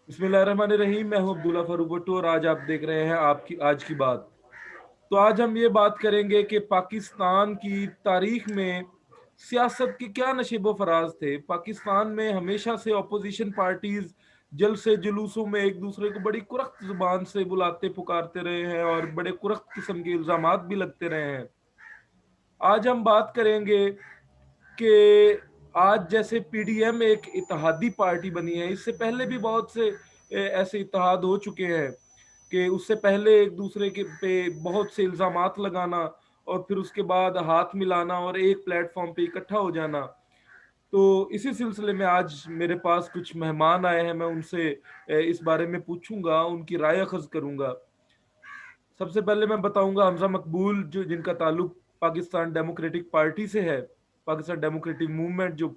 बिस्मिल्लाहिर्रहमानिर्रहीम। मैं हूं अब्दुल्ला फारूक भट्टू और आज आप देख रहे हैं आपकी आज की बात। तो आज हम ये बात करेंगे कि पाकिस्तान की तारीख में सियासत के क्या नशीबो फराज थे। पाकिस्तान में हमेशा से अपोजिशन पार्टीज जलसे जुलूसों में एक दूसरे को बड़ी कुरख्त जुबान से बुलाते पुकारते रहे हैं और बड़े कुरख्त किस्म के इल्जामात भी लगते रहे हैं। आज हम बात करेंगे कि आज जैसे पीडीएम एक इत्तेहादी पार्टी बनी है, इससे पहले भी बहुत से ऐसे इत्तेहाद हो चुके हैं कि उससे पहले एक दूसरे के पे बहुत से इल्जामात लगाना और फिर उसके बाद हाथ मिलाना और एक प्लेटफॉर्म पे इकट्ठा हो जाना। तो इसी सिलसिले में आज मेरे पास कुछ मेहमान आए हैं, मैं उनसे इस बारे में पूछूंगा, उनकी राय अखज करूंगा। सबसे पहले मैं बताऊंगा हमजा मकबूल, जो जिनका ताल्लुक पाकिस्तान डेमोक्रेटिक पार्टी से है। पाकिस्तान डेमोक्रेटिक मूवमेंट जो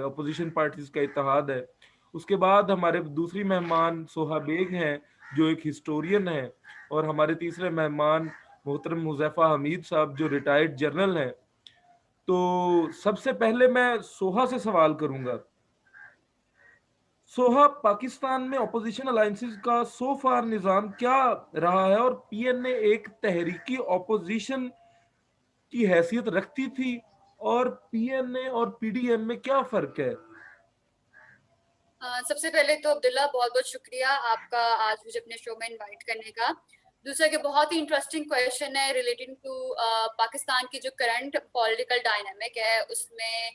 अपोजिशन पार्टीज का इत्तेहाद है। उसके बाद हमारे दूसरी मेहमान सोहा बेग हैं, जो एक हिस्टोरियन है। और हमारे तीसरे मेहमान मोहतरम हुज़ैफा हमीद साहब, जो रिटायर्ड जर्नल हैं। तो सबसे पहले मैं सोहा से सवाल करूंगा। सोहा, पाकिस्तान में अपोजिशन अलायंसेस का सो फार निजाम क्या रहा है और पीएनए एक तहरीकी अपोजिशन की हैसियत रखती थी, और पीएनए और पीडीएम में क्या फर्क है? सबसे पहले तो अब्दुल्ला बहुत बहुत शुक्रिया आपका आज मुझे अपने शो में इनवाइट करने का। दूसरा कि बहुत ही इंटरेस्टिंग क्वेश्चन है रिलेटिंग टू पाकिस्तान की जो करंट पॉलिटिकल डायनामिक है, उसमें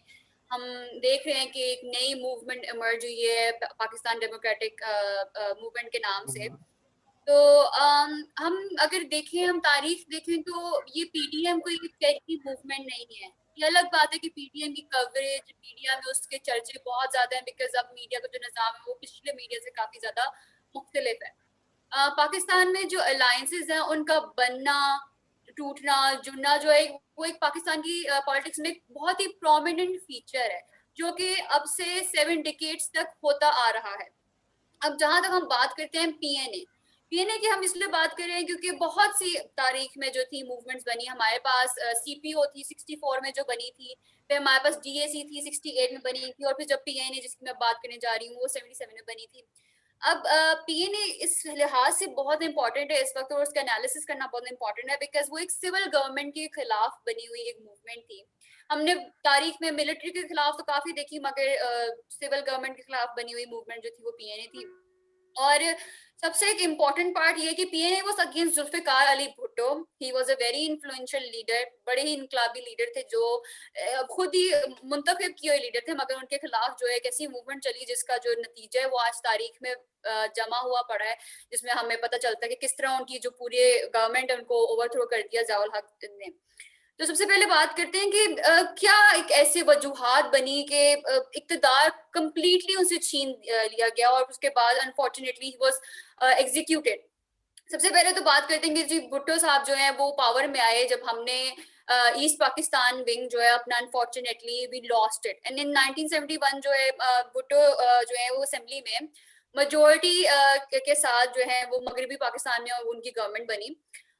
हम देख रहे हैं कि एक नई मूवमेंट इमर्ज हुई है पाकिस्तान डेमोक्रेटिक मूवमेंट के नाम से। तो हम अगर देखें, हम तारीख देखें तो ये पीडीएम कोई पहली मूवमेंट नहीं है। ये अलग बात है कि पीडीएम की कवरेज मीडिया में उसके चर्चे बहुत ज्यादा हैं, बिकॉज अब मीडिया का जो निजाम है वो पिछले मीडिया से काफी ज्यादा मुख्तलिफ है। पाकिस्तान में जो अलायंसेज हैं उनका बनना, टूटना, जुड़ना जो है वो एक पाकिस्तान की पॉलिटिक्स में एक बहुत ही प्रोमिनेंट फीचर है, जो कि अब से 7 डिकेड्स तक होता आ रहा है। अब जहां तक हम बात करते हैं पीएनए की, हम इसलिए बात कर रहे हैं क्योंकि बहुत सी तारीख में जो थी मूवमेंट्स बनी। हमारे पास सीपीओ थी 64 में जो बनी थी, फिर हमारे पास डीएसी थी 68 में बनी थी, और फिर जब पीएनए जिसकी मैं बात करने जा रही हूँ वो 77 में बनी थी। अब पीएनए इस लिहाज से बहुत इंपॉर्टेंट है इस वक्त, और उसका एनालिसिस करना बहुत इंपॉर्टेंट है, बिकॉज वो एक सिविल गवर्नमेंट के खिलाफ बनी हुई एक मूवमेंट थी। हमने तारीख में मिलिट्री के खिलाफ तो काफी देखी, मगर सिविल गवर्नमेंट के खिलाफ बनी हुई मूवमेंट जो थी वो पीएनए थी। और सबसे एक इम्पॉर्टेंट पार्ट ये कि PNA was against Zulfikar Ali Bhutto. He was a very influential leader, बड़े ही इनकलाबी लीडर थे, जो खुद ही मुंतखब किए हुए लीडर थे, मगर उनके खिलाफ जो है एक ऐसी मूवमेंट चली जिसका जो नतीजा है वो आज तारीख में जमा हुआ पड़ा है, जिसमें हमें पता चलता है कि किस तरह उनकी जो पूरी गवर्नमेंट है उनको ओवरथ्रो कर दिया जियाउल हक ने। तो सबसे पहले बात करते हैं कि क्या एक ऐसे वजूहात बनी कि इक्तदार कंप्लीटली उनसे छीन लिया गया और उसके बाद अनफॉर्चुनेटली ही वाज एग्जीक्यूटेड। सबसे पहले तो बात करते हैं कि जी भुट्टो साहब जो हैं वो पावर में आए जब हमने ईस्ट पाकिस्तान विंग जो है अपना, unfortunately we lost it, and in 1971 जो है भुट्टो जो है वो असेंबली में मेजोरिटी के साथ जो है वो मगरबी पाकिस्तान में उनकी गवर्नमेंट बनी।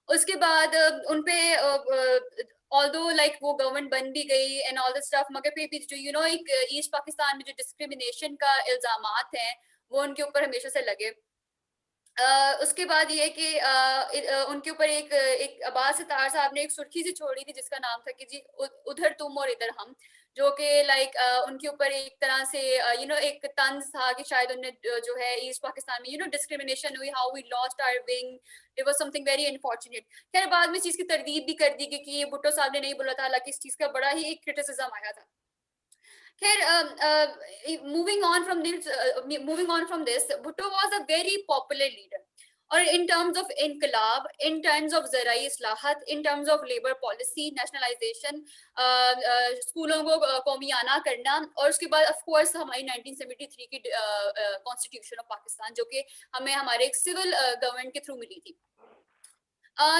उसके बाद उनपे ऑल्दो लाइक वो गवर्नमेंट बन भी गई एंड ऑल दिस स्टफ, मगर फिर भी जो एक ईस्ट पाकिस्तान में जो डिस्क्रिमिनेशन का इल्जामात हैं वो उनके ऊपर हमेशा से लगे। उसके बाद ये कि उनके ऊपर एक एक अब्बास सितार साहब ने एक सुर्खी सी छोड़ी थी जिसका नाम था कि जी उधर तुम और इधर हम, जो कि लाइक उनके ऊपर एक तरह से एक तंज था कि शायद उन्हें जो है ईस्ट पाकिस्तान में डिस्क्रिमिनेशन हुई, how we lost our wing, it was something very unfortunate. खैर बाद में इस चीज की तरदीद भी कर दी गई कि ये भुट्टो साहब ने नहीं बोला था, हालांकि इस चीज का बड़ा ही एक क्रिटिसिज्म आया था। खैर moving on from this, Bhutto was a very popular leader, और इन टर्म्स ऑफ इनकलाब, इन टर्म्स ऑफ ज़राई इस्लाहत, in terms of labour policy, nationalisation, स्कूलों को कौमियाना करना, और उसके बाद ऑफ कोर्स हमारी 1973 की कॉन्स्टिट्यूशन ऑफ पाकिस्तान, जो कि हमें हमारे एक सिविल गवर्नमेंट के थ्रू मिली थी।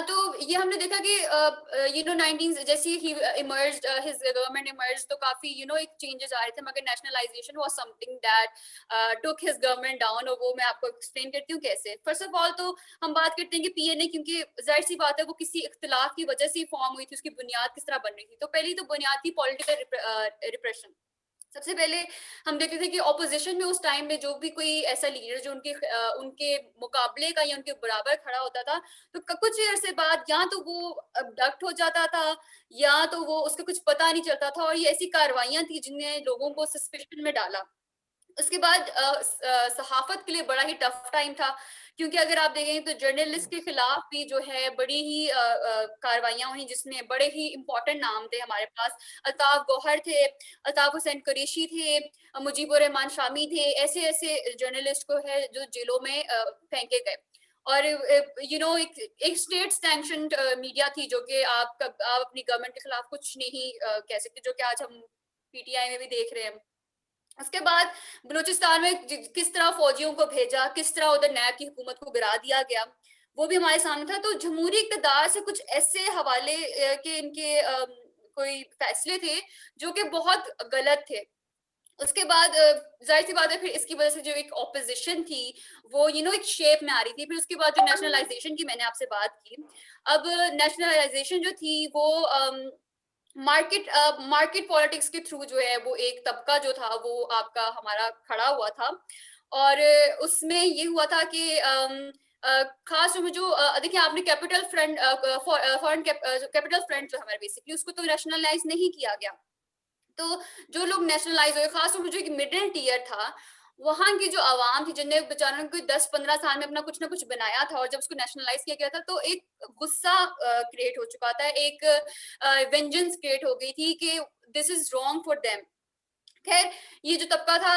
तो ये हमने देखा कि 19 जैसे ही इमर्ज्ड, हिज गवर्नमेंट इमर्ज, तो काफी एक चेंजेस आ रहे थे, मगर nationalisation was something that took his government down, और वो मैं आपको एक्सप्लेन करती हूँ कैसे। फर्स्ट ऑफ ऑल तो हम बात करते हैं कि पीएनए, क्योंकि जाहिर सी बात है वो किसी इख्तिलाफ की वजह से फॉर्म हुई थी, उसकी बुनियाद किस तरह बन रही थी। तो पहली तो बुनियाद थी पॉलिटिकल रिप्रेशन। सबसे पहले हम देखते थे कि ऑपोजिशन में उस टाइम में जो भी कोई ऐसा लीडर जो उनके मुकाबले का या उनके बराबर खड़ा होता था, तो कुछ अरसे बाद या तो वो अबडक्ट हो जाता था, या तो वो उसका कुछ पता नहीं चलता था, और ये ऐसी कार्रवाइयां थी जिनने लोगों को सस्पेशन में डाला। उसके बाद सहाफ़त के लिए बड़ा ही टफ टाइम था, क्योंकि अगर आप देखें तो जर्नलिस्ट के खिलाफ भी जो है बड़ी ही कार्रवाइयाँ हुई, जिसमें बड़े ही इम्पोर्टेंट नाम थे हमारे पास। अल्ताफ गौहर थे, अल्ताफ हुसैन कुरैशी थे, मुजीबुर रहमान शामी थे, ऐसे-ऐसे जर्नलिस्ट को है जो जेलों में फेंके गए। और एक एक स्टेट सैंक्शन्ड मीडिया थी, जो कि आप अपनी गवर्नमेंट के खिलाफ कुछ नहीं कह सकते, जो कि आज हम पीटीआई में भी देख रहे हैं। उसके बाद बलूचिस्तान में किस तरह फौजियों को भेजा, किस तरह उधर नैब की हुकूमत को गिरा दिया गया, वो भी हमारे सामने था। तो जमहूरी इक़्तिदार से कुछ ऐसे हवाले के इनके कोई फैसले थे जो कि बहुत गलत थे। उसके बाद ज़ाहिर-सी बात है, फिर इसकी वज़ह से जो एक ऑपोज़िशन थी, वो एक शेप में आ रही थी। फिर उसके बाद जो नेशनलाइज़ेशन की मैंने आपसे बात की, अब नेशनलाइज़ेशन जो थी वो मार्केट पॉलिटिक्स के थ्रू जो है वो एक तबका जो था वो आपका हमारा खड़ा हुआ था। और उसमें ये हुआ था कि खास जो देखिए, आपने capital front foreign capital front जो है हमारा, बेसिकली उसको तो नेशनलाइज नहीं किया गया। तो जो लोग नेशनलाइज हुए, खास तौर पर जो एक मिडिल टियर था, वहाँ की जो आवाम थी, जिन्हें बेचारों को 10-15 साल में अपना कुछ ना कुछ बनाया था, और जब उसको नेशनलाइज किया गया था तो एक गुस्सा क्रिएट हो चुका था, एक वेंजेंस क्रिएट हो गई थी कि this is wrong for them. खैर, ये जो तबका था,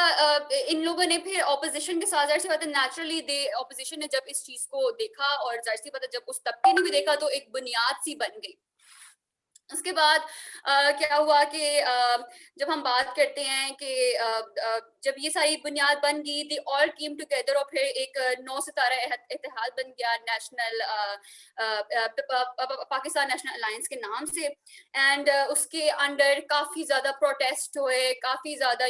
इन लोगों ने फिर ऑपोजिशन के साथ, जाहिर सी बात है, नेचुरली दे ऑपोजिशन ने जब इस चीज को देखा, और जाहिर सी बात है जब उस तबके ने भी देखा, तो एक बुनियाद सी बन गई। उसके बाद क्या हुआ कि जब हम बात करते हैं कि जब ये सारी बुनियाद बन गई, दे ऑल केम टुगेदर, और फिर एक 9 सितारा इत्तेहाद बन गया, नेशनल पाकिस्तान नेशनल अलायंस के नाम से। एंड उसके अंडर काफी ज्यादा प्रोटेस्ट हुए, काफी ज्यादा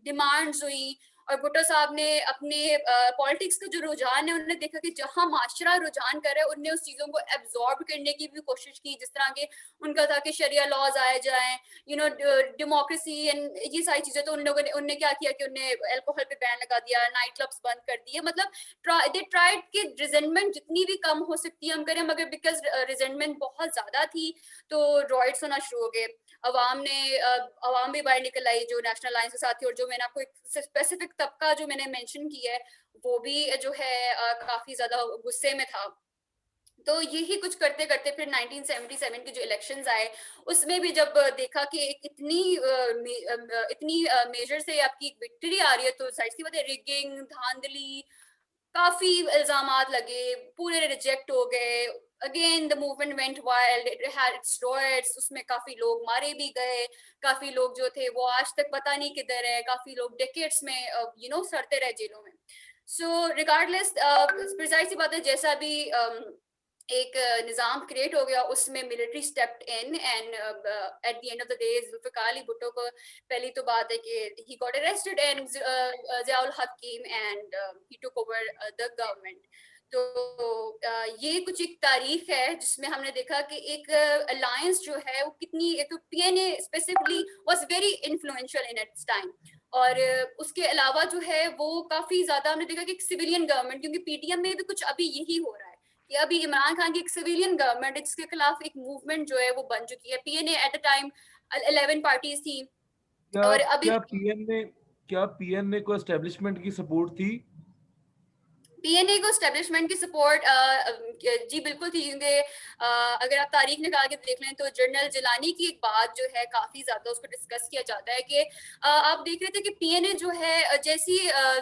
डिमांड्स हुई। और भुट्टो साहब ने अपने पॉलिटिक्स का जो रुझान है, उन्होंने देखा कि जहां माशरा रुझान कर रहा है, उनने उस चीजों को एब्जॉर्ब करने की भी कोशिश की, जिस तरह के उनका था कि शरिया लॉज आए जाएं, डेमोक्रेसी एंड ये सारी चीजें। तो उन लोगों ने उनने क्या किया कि उन्हें अल्कोहल पे बैन लगा दिया, नाइट क्लब्स बंद कर दिए। मतलब दे ट्राइड कि रिजेंटमेंट जितनी भी कम हो सकती है हम करें, मगर बिकॉज रिजेंटमेंट बहुत ज्यादा थी, तो रॉयट्स होना शुरू हो गए। अवाम भी बाहर निकल आई जो नेशनल अलायंस के साथ थी, और जो मैंने आपको एक स्पेसिफिक तबका जो मैंने मेंशन किया है, वो भी जो है काफी ज्यादा गुस्से में था। तो यही कुछ करते करते फिर 1977 के जो इलेक्शंस आए, उसमें भी जब देखा कि एक इतनी मेजर से आपकी एक विक्ट्री आ रही है, तो जाहिर सी बात है, रिगिंग, धांधली, काफी इल्जामात लगे, पूरे रिजेक्ट हो गए। Again the movement went wild, it had it's riots, उसमें काफी लोग मारे भी गए, काफी लोग जो थे वो आज तक पता नहीं किधर है, काफी लोग डेकेड्स में सड़ते रहे जेलों में। सो रिगार्डलेस, सी बात है, जैसा भी एक निज़ाम क्रिएट हो गया, उसमें military stepped in, and at the end of the day Zulfikar Ali Bhutto को पहली तो बात है कि he got arrested, and Ziaul Haq came and he took over the government. तो ये कुछ एक तारीख है जिसमें हमने देखा कि एक अलायंस जो है वो कितनी, एक तो PNA specifically was very influential in its time. और उसके अलावा जो है वो काफी ज्यादा हमने देखा कि एक सिविलियन गवर्नमेंट, क्योंकि पीटीएम में भी कुछ अभी यही हो रहा है कि अभी इमरान खान की एक सिविलियन गवर्नमेंट, इसके खिलाफ एक मूवमेंट जो है वो बन चुकी है। PNA at the time 11 parties थी, क्या और अभी क्या पीएनए को एस्टेब्लिशमेंट की सपोर्ट थी? पीएनए को स्टैब्लिशमेंट की सपोर्ट जी बिल्कुल थी, क्योंकि अगर आप तारीख निकाल के देख लें तो जनरल जिलानी की एक बात जो है काफी ज्यादा उसको डिस्कस किया जाता है कि आप देख रहे थे कि पीएनए जो है जैसी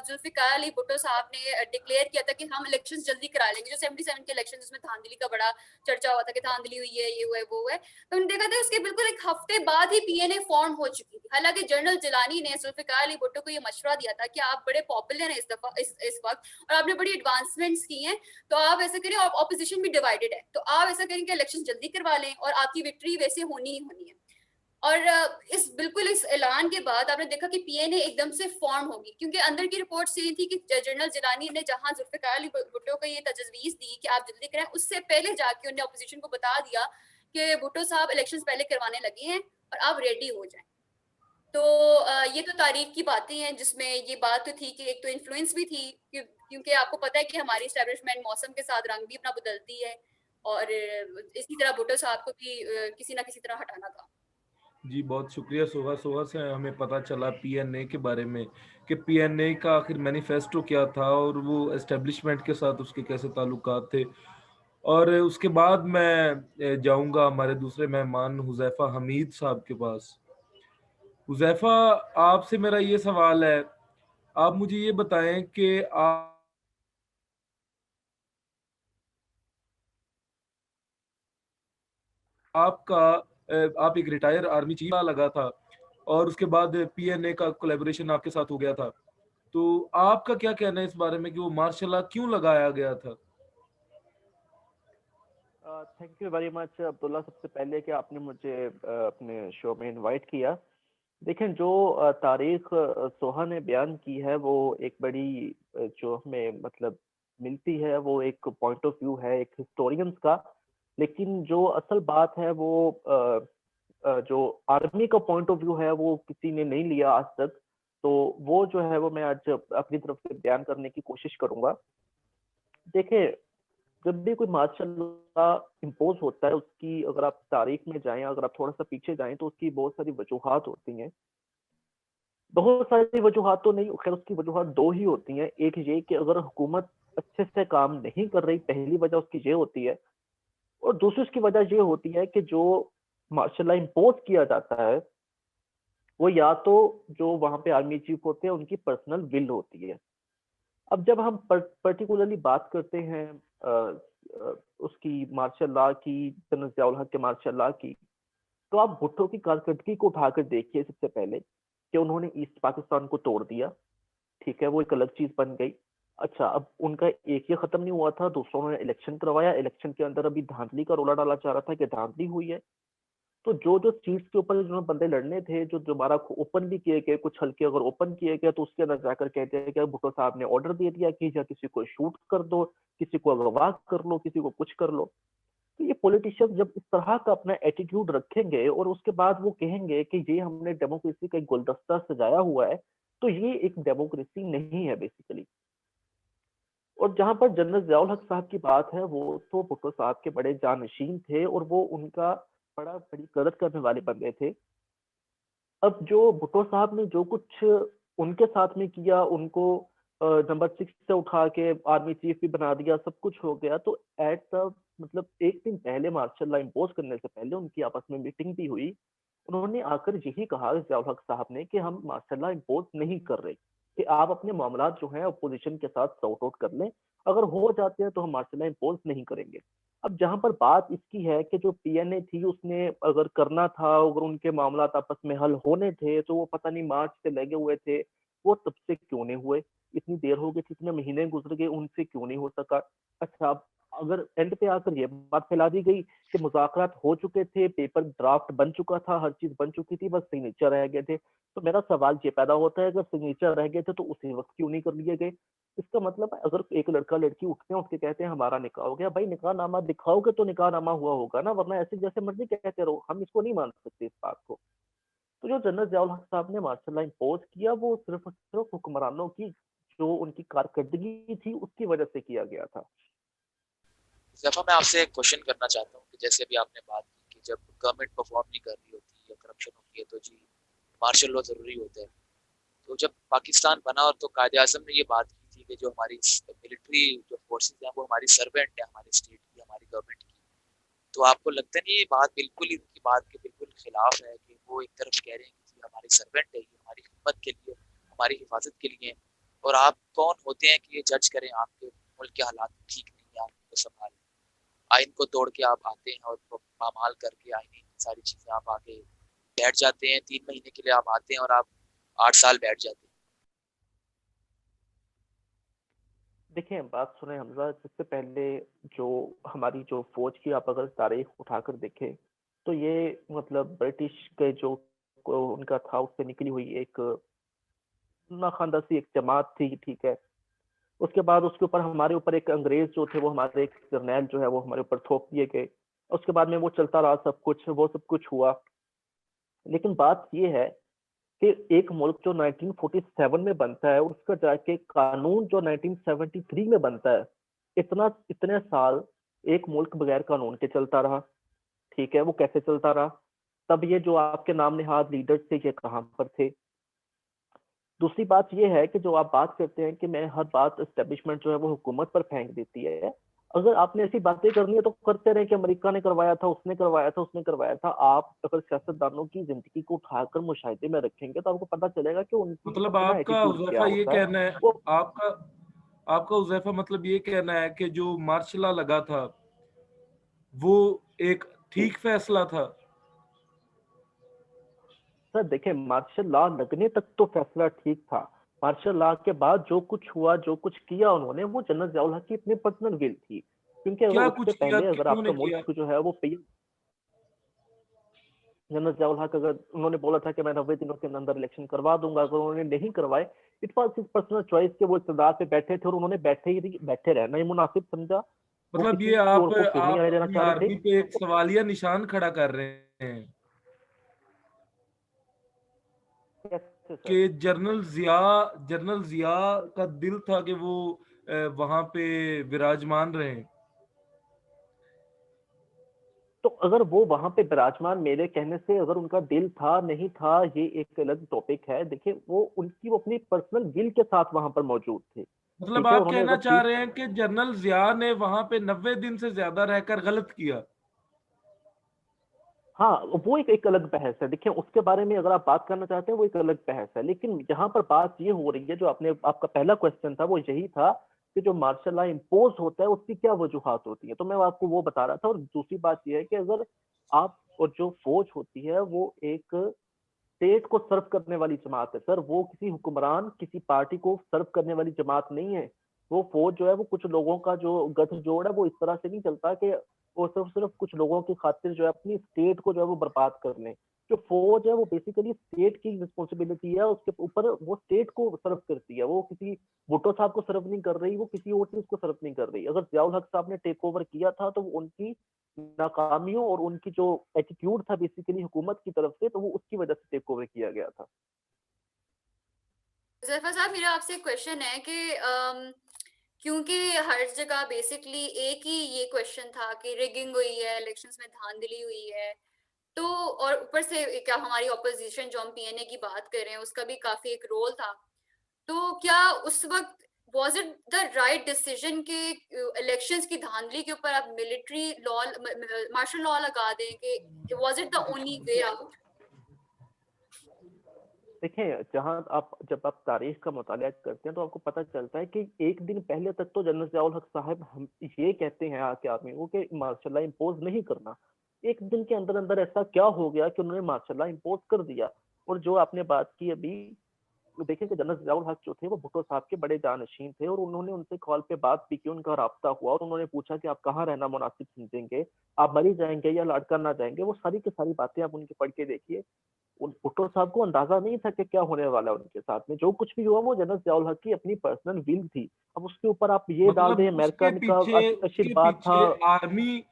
जुल्फिकार अली भुट्टो साहब ने डिक्लेयर किया था कि हम इलेक्शंस जल्दी करा लेंगे, जो 77 के इलेक्शन जिसमें धांधली का बड़ा चर्चा हुआ था कि धांधली हुई है, ये हुआ है, वो हुआ है, तो हमने देखा था उसके बिल्कुल एक हफ्ते बाद ही पीएनए फॉर्म हो चुकी थी। हालांकि जनरल जिलानी ने जुल्फिकार अली भुट्टो को ये मशवरा दिया था कि आप बड़े पॉपुलर हैं इस वक्त, और आपने बड़ी एडवांसमेंट्स की हैं, तो आप ऐसा करें, और ऑपोजिशन भी डिवाइडेड है, तो आप ऐसा करें कि इलेक्शन जल्दी करवा लें, और आपकी विक्ट्री वैसे होनी ही होनी है। और इस ऐलान के बाद आपने देखा कि पीएनए एकदम से फॉर्म होगी, क्योंकि अंदर की रिपोर्ट से ये थी कि जनरल जिलानी ने जहां जुल्फिकार अली भुट्टो को ये तजवीज दी कि आप जल्दी करें, उससे पहले जाके उन्हें अपोजिशन को बता दिया कि भुट्टो साहब इलेक्शंस पहले करवाने लगे हैं और आप रेडी हो जाएं। तो ये तो तारीख की बातें हैं जिसमें ये बात तो थी कि एक तो इन्फ्लुएंस भी थी क्योंकि आपको पता है कि हमारी एस्टेब्लिशमेंट मौसम के साथ रंग भी अपना बदलती है और इसी तरह भुट्टो साहब को भी किसी ना किसी तरह हटाना था। जी बहुत शुक्रिया सोहा। सोहा से हमें पता चला पीएनए के बारे में कि पीएनए का आखिर मैनिफेस्टो क्या था और वो एस्टेब्लिशमेंट के साथ उसके कैसे ताल्लुकात थे। और उसके बाद मैं जाऊंगा हमारे दूसरे मेहमान हुजैफा हमीद साहब के पास। हुजैफा, आपसे मेरा ये सवाल है, आप मुझे ये बताएं कि आपका आप एक रिटायर आर्मी चीफ लगा था और उसके बाद पीएनए का कोलैबोरेशन आपके साथ हो गया था। तो आपका क्या कहना है इस बारे में कि वो मार्शल लॉ क्यों लगाया गया था? Thank you very much Abdullah, सबसे पहले कि आपने मुझे अपने शो में इनवाइट किया। देखें, जो तारीख सोहा ने बयान की है वो एक बड़ी जो हमें मतलब मिलती है वो एक पॉइंट ऑफ व्यू है एक हिस्टोरियंस का। लेकिन जो असल बात है वो जो आर्मी का पॉइंट ऑफ व्यू है वो किसी ने नहीं लिया आज तक। तो वो जो है वो मैं आज अपनी तरफ से बयान करने की कोशिश करूंगा। देखिए, जब भी कोई मार्शल लॉ इम्पोज होता है उसकी अगर आप तारीख में जाएं, अगर आप थोड़ा सा पीछे जाएं तो उसकी बहुत सारी वजूहात होती हैं। बहुत सारी वजूहात तो नहीं, खैर उसकी वजूहात दो ही होती हैं। एक ये कि अगर हुकूमत अच्छे से काम नहीं कर रही, पहली वजह उसकी ये होती है। और दूसरी उसकी वजह ये होती है कि जो मार्शल लॉ इम्पोज किया जाता है वो या तो जो वहां पे आर्मी चीफ होते हैं उनकी पर्सनल विल होती है। अब जब हम पर्टिकुलरली बात करते हैं उसकी मार्शल लॉ की, जनरल जियाउल हक के मार्शल लॉ की, तो आप भुट्टो की कारकर्दगी को उठाकर देखिए। सबसे पहले कि उन्होंने ईस्ट पाकिस्तान को तोड़ दिया, ठीक है, वो एक अलग चीज बन गई। अच्छा, अब उनका एक ये खत्म नहीं हुआ था, दूसरों ने इलेक्शन करवाया, इलेक्शन के अंदर अभी धांधली का रोला डाला जा रहा था कि धांधली हुई है। तो जो जो सीट्स के ऊपर जो बंदे लड़ने थे, जो दोबारा ओपन भी किए गए, कुछ हल्के अगर ओपन किए गए तो उसके अंदर जाकर कहते हैं कि भुट्टो साहब ने ऑर्डर दे दिया कि या किसी को शूट कर दो, किसी को अगवा कर लो, किसी को कुछ कर लो। तो ये पॉलिटिशियंस जब इस तरह का अपना एटीट्यूड रखेंगे और उसके बाद वो कहेंगे कि ये हमने डेमोक्रेसी का एक गुलदस्ता सजाया हुआ है, तो ये एक डेमोक्रेसी नहीं है बेसिकली। और जहां पर जनरल जियाउल हक साहब की बात है, वो तो भुट्टो साहब के बड़े जानशीन थे और वो उनका बड़ी कदर करने वाले बंदे थे। अब जो भुट्टो साहब ने जो कुछ उनके साथ में किया, उनको नंबर 6 से उठा के आर्मी चीफ भी बना दिया, सब कुछ हो गया। तो एट द मतलब एक दिन पहले मार्शल लॉ इम्पोज करने से पहले उनकी आपस में मीटिंग भी हुई। उन्होंने आकर यही कहा जियाउल हक साहब ने कि हम मार्शल लॉ इम्पोज नहीं कर रहे, कि आप अपने मामला जो हैं अपोजिशन के साथ सॉर्ट आउट कर लें, अगर हो जाते हैं तो हम मार्शल लॉ इम्पोज नहीं करेंगे। अब जहां पर बात इसकी है कि जो पीएनए थी उसने अगर करना था, अगर उनके मामला आपस में हल होने थे तो वो पता नहीं मार्च से लगे हुए थे, वो तब से क्यों नहीं हुए? इतनी देर हो गई, कितने महीने गुजर गए, उनसे क्यों नहीं हो सका? अच्छा, अब अगर एंड पे आकर ये बात फैला दी गई कि मुज़ाकरात हो चुके थे, पेपर ड्राफ्ट बन चुका था, हर चीज बन चुकी थी, बस सिग्नेचर रह गए थे, तो मेरा सवाल ये पैदा होता है, अगर सिग्नेचर रह गए थे तो उसी वक्त क्यों नहीं कर लिए गए? इसका मतलब है अगर एक लड़का लड़की उठते हैं, उसके कहते हैं हमारा निकाह हो गया, भाई निकाह नामा दिखाओगे तो निकाह नामा हुआ होगा ना, वरना ऐसे जैसे मर्जी कहते रहो, हम इसको नहीं मान सकते इस बात को। तो जो जनरल जियाउल हक साहब ने मार्शल लॉ इम्पोज किया वो सिर्फ और सिर्फ हुक्मरानों की जो उनकी कारकर्दगी थी उसकी वजह से किया गया था। जफा, मैं आपसे एक क्वेश्चन करना चाहता हूँ कि जैसे अभी आपने बात की कि जब गवर्नमेंट परफॉर्म नहीं कर रही होती या करप्शन होती है तो जी मार्शल लॉ जरूरी होता है। तो जब पाकिस्तान बना और तो कायदे आजम ने ये बात की थी कि जो हमारी मिलिट्री जो फोर्सेज हैं वो हमारी सर्वेंट है, हमारे स्टेट की, हमारी गवर्नमेंट की। तो आपको लगता नहीं ये बात बिल्कुल ही उनकी बात के बिल्कुल खिलाफ है कि वो एक तरफ कह रहे हैं कि हमारी सर्वेंट है, ये हमारी खिदमत के लिए, हमारी हिफाजत के लिए है, और आप कौन होते हैं कि ये जज करें आपके मुल्क के हालात ठीक नहीं है, आपको संभालें? आइन को तोड़ के आप आते हैं और पामाल करके आईनी सारी चीजें आप आके बैठ जाते हैं। 3 महीने के लिए आप आते हैं और आप 8 साल बैठ जाते हैं। देखिए, बात सुने हमजा, सबसे पहले जो हमारी जो फौज की आप अगर तारीख उठाकर देखें तो ये मतलब ब्रिटिश के जो उनका था उससे निकली हुई एक नाखानदा सी एक जमात थी, ठीक है। उसके बाद उसके ऊपर हमारे ऊपर एक अंग्रेज जो थे वो हमारे एक जर्नैल जो है वो हमारे ऊपर थोप दिए गए। उसके बाद में वो चलता रहा, सब कुछ वो सब कुछ हुआ। लेकिन बात ये है कि एक मुल्क जो 1947 में बनता है उसका जाके कानून जो 1973 में बनता है, इतने साल एक मुल्क बगैर कानून के चलता रहा। ठीक है, वो कैसे चलता रहा? तब ये जो आपके नाम नेहाद लीडर्स थे ये कहाँ पर थे? दूसरी बात ये है कि जो आप बात करते हैं कि मैं हर बात एस्टेब्लिशमेंट जो है वो हुकूमत पर फेंक देती है। अगर आपने ऐसी बातें करनी है तो करते रहे कि अमेरिका ने करवाया था, उसने करवाया था, उसने करवाया था। आप अगर सियासतदानों की जिंदगी को उठाकर मुशाहिदे में रखेंगे तो आपको पता चलेगा कि उनकी मतलब अपना आपका एटीट्यूड क्या हुज़ैफा ये होता है। कहना है, वो आपका आपका हुज़ैफा मतलब ये कहना है कि जो मार्शल लॉ लगा था वो एक जी ठीक फैसला था। सर, देखें, मार्शल लॉ लगने तक तो फैसला ठीक था। मार्शल लॉ के बाद जो कुछ हुआ, जो कुछ किया उन्होंने, वो जनरल जियाउल हक की अपनी पर्सनल विल थी। क्योंकि अगर क्या उससे कुछ किया, पहले अगर किन्होंने आपका किया? मुल्क जो है वो जनरल जियाउल हक अगर उन्होंने बोला था कि मैं 90 दिनों के अंदर इलेक्शन करवा दूंगा, अगर उन्होंने नहीं करवाए, it was his personal choice के वो इक़्तिदार पे बैठे थे और उन्होंने बैठे रहना ही मुनासिब समझा। वो मतलब ये किसी और को फिर नहीं आप आने देना अपनी चाह रहे थे। आर्मी पे एक सवालिया निशान खड़ा कर रहे हैं कैसे सर? कि जनरल जिया का दिल था कि वो वहां पे विराजमान रहे। तो अगर वो वहां पे विराजमान, मेरे कहने से अगर उनका दिल था नहीं था ये एक अलग टॉपिक है। देखिए, वो अपनी पर्सनल विल के साथ वहां पर मौजूद थे। मतलब ठीक है, आप उन्होंने कहना अगर चाह रहे हैं कि जनरल जिया ने वहां पे 90 दिन से ज्यादा रहकर गलत किया। हाँ, वो एक अलग बहस है। देखिए, उसके बारे में अगर आप बात करना चाहते हैं वो एक अलग बहस है। लेकिन यहाँ पर बात ये हो रही है, जो आपका पहला क्वेश्चन था वो यही था कि जो मार्शल लॉ इम्पोज होता है उसकी क्या वजूहात होती है। तो मैं आपको वो बता रहा था। और दूसरी बात ये है कि अगर आप, और जो फौज होती है वो एक स्टेट को सर्व करने वाली जमात है सर। वो किसी हुक्मरान, किसी पार्टी को सर्व करने वाली जमात नहीं है। वो फौज जो है वो कुछ लोगों का जो गठजोड़ है वो इस तरह से नहीं चलता कि वो सिर्फ सिर्फ कुछ लोगों की खातिर जो है अपनी स्टेट को जो है वो बर्बाद कर लें। जो फौज है वो बेसिकली स्टेट की रिस्पॉन्सिबिलिटी है, उसके ऊपर वो स्टेट को सर्व करती है। वो किसी भुट्टो साहब को सर्व नहीं कर रही, वो किसी और चीज को सर्व नहीं कर रही। अगर जियाउल हक साहब ने टेक ओवर किया था तो वो उनकी नाकामियों और उनकी जो एटीट्यूड था बेसिकली हुकूमत की तरफ से, तो वो उसकी वजह से टेक ओवर किया गया था। जैफर साहब, मेरा आपसे क्वेश्चन है कि क्योंकि हर जगह बेसिकली एक ही ये क्वेश्चन था कि रिगिंग हुई है, इलेक्शंस में धांधली हुई है, तो और ऊपर से क्या हमारी ऑपोजिशन जो हम पीएनए की बात कर रहे हैं उसका भी काफी एक रोल था। तो क्या उस वक्त was it the right decision कि इलेक्शंस की धांधली के ऊपर आप मिलिट्री लॉ, मार्शल लॉ लगा दें? कि was it the only way out? देखिए, जब आप तारीख का मुताला करते हैं तो आपको पता चलता है कि एक दिन पहले तक तो जनरल जियाउल हक साहब हम ये कहते हैं आके आर्मी को कि मार्शल लॉ इम्पोज नहीं करना। एक दिन के अंदर अंदर ऐसा क्या हो गया कि उन्होंने मार्शल लॉ इम्पोज कर दिया। और जो आपने बात की अभी, देखें कि जनरल जियाउल हक जो थे वो भुट्टो साहब के बड़े जानशीन थे और उन्होंने उनसे कॉल पे बात भी की, उनका राब्ता हुआ और उन्होंने पूछा कि आप कहाँ रहना मुनासिब समझेंगे, आप मरी जाएंगे या लड़ करना चाहेंगे। वो सारी की सारी बातें आप उनकी पढ़ के देखिए। उन भुट्टो साहब को अंदाजा नहीं था कि क्या होने वाला है उनके साथ में। जो कुछ भी हुआ वो जनरल जियाउल हक की अपनी पर्सनल विल थी। अब उसके ऊपर आप ये डाल मतलब दें अमेरिका का उसके आशीर्वाद था। पीछे आर्मी,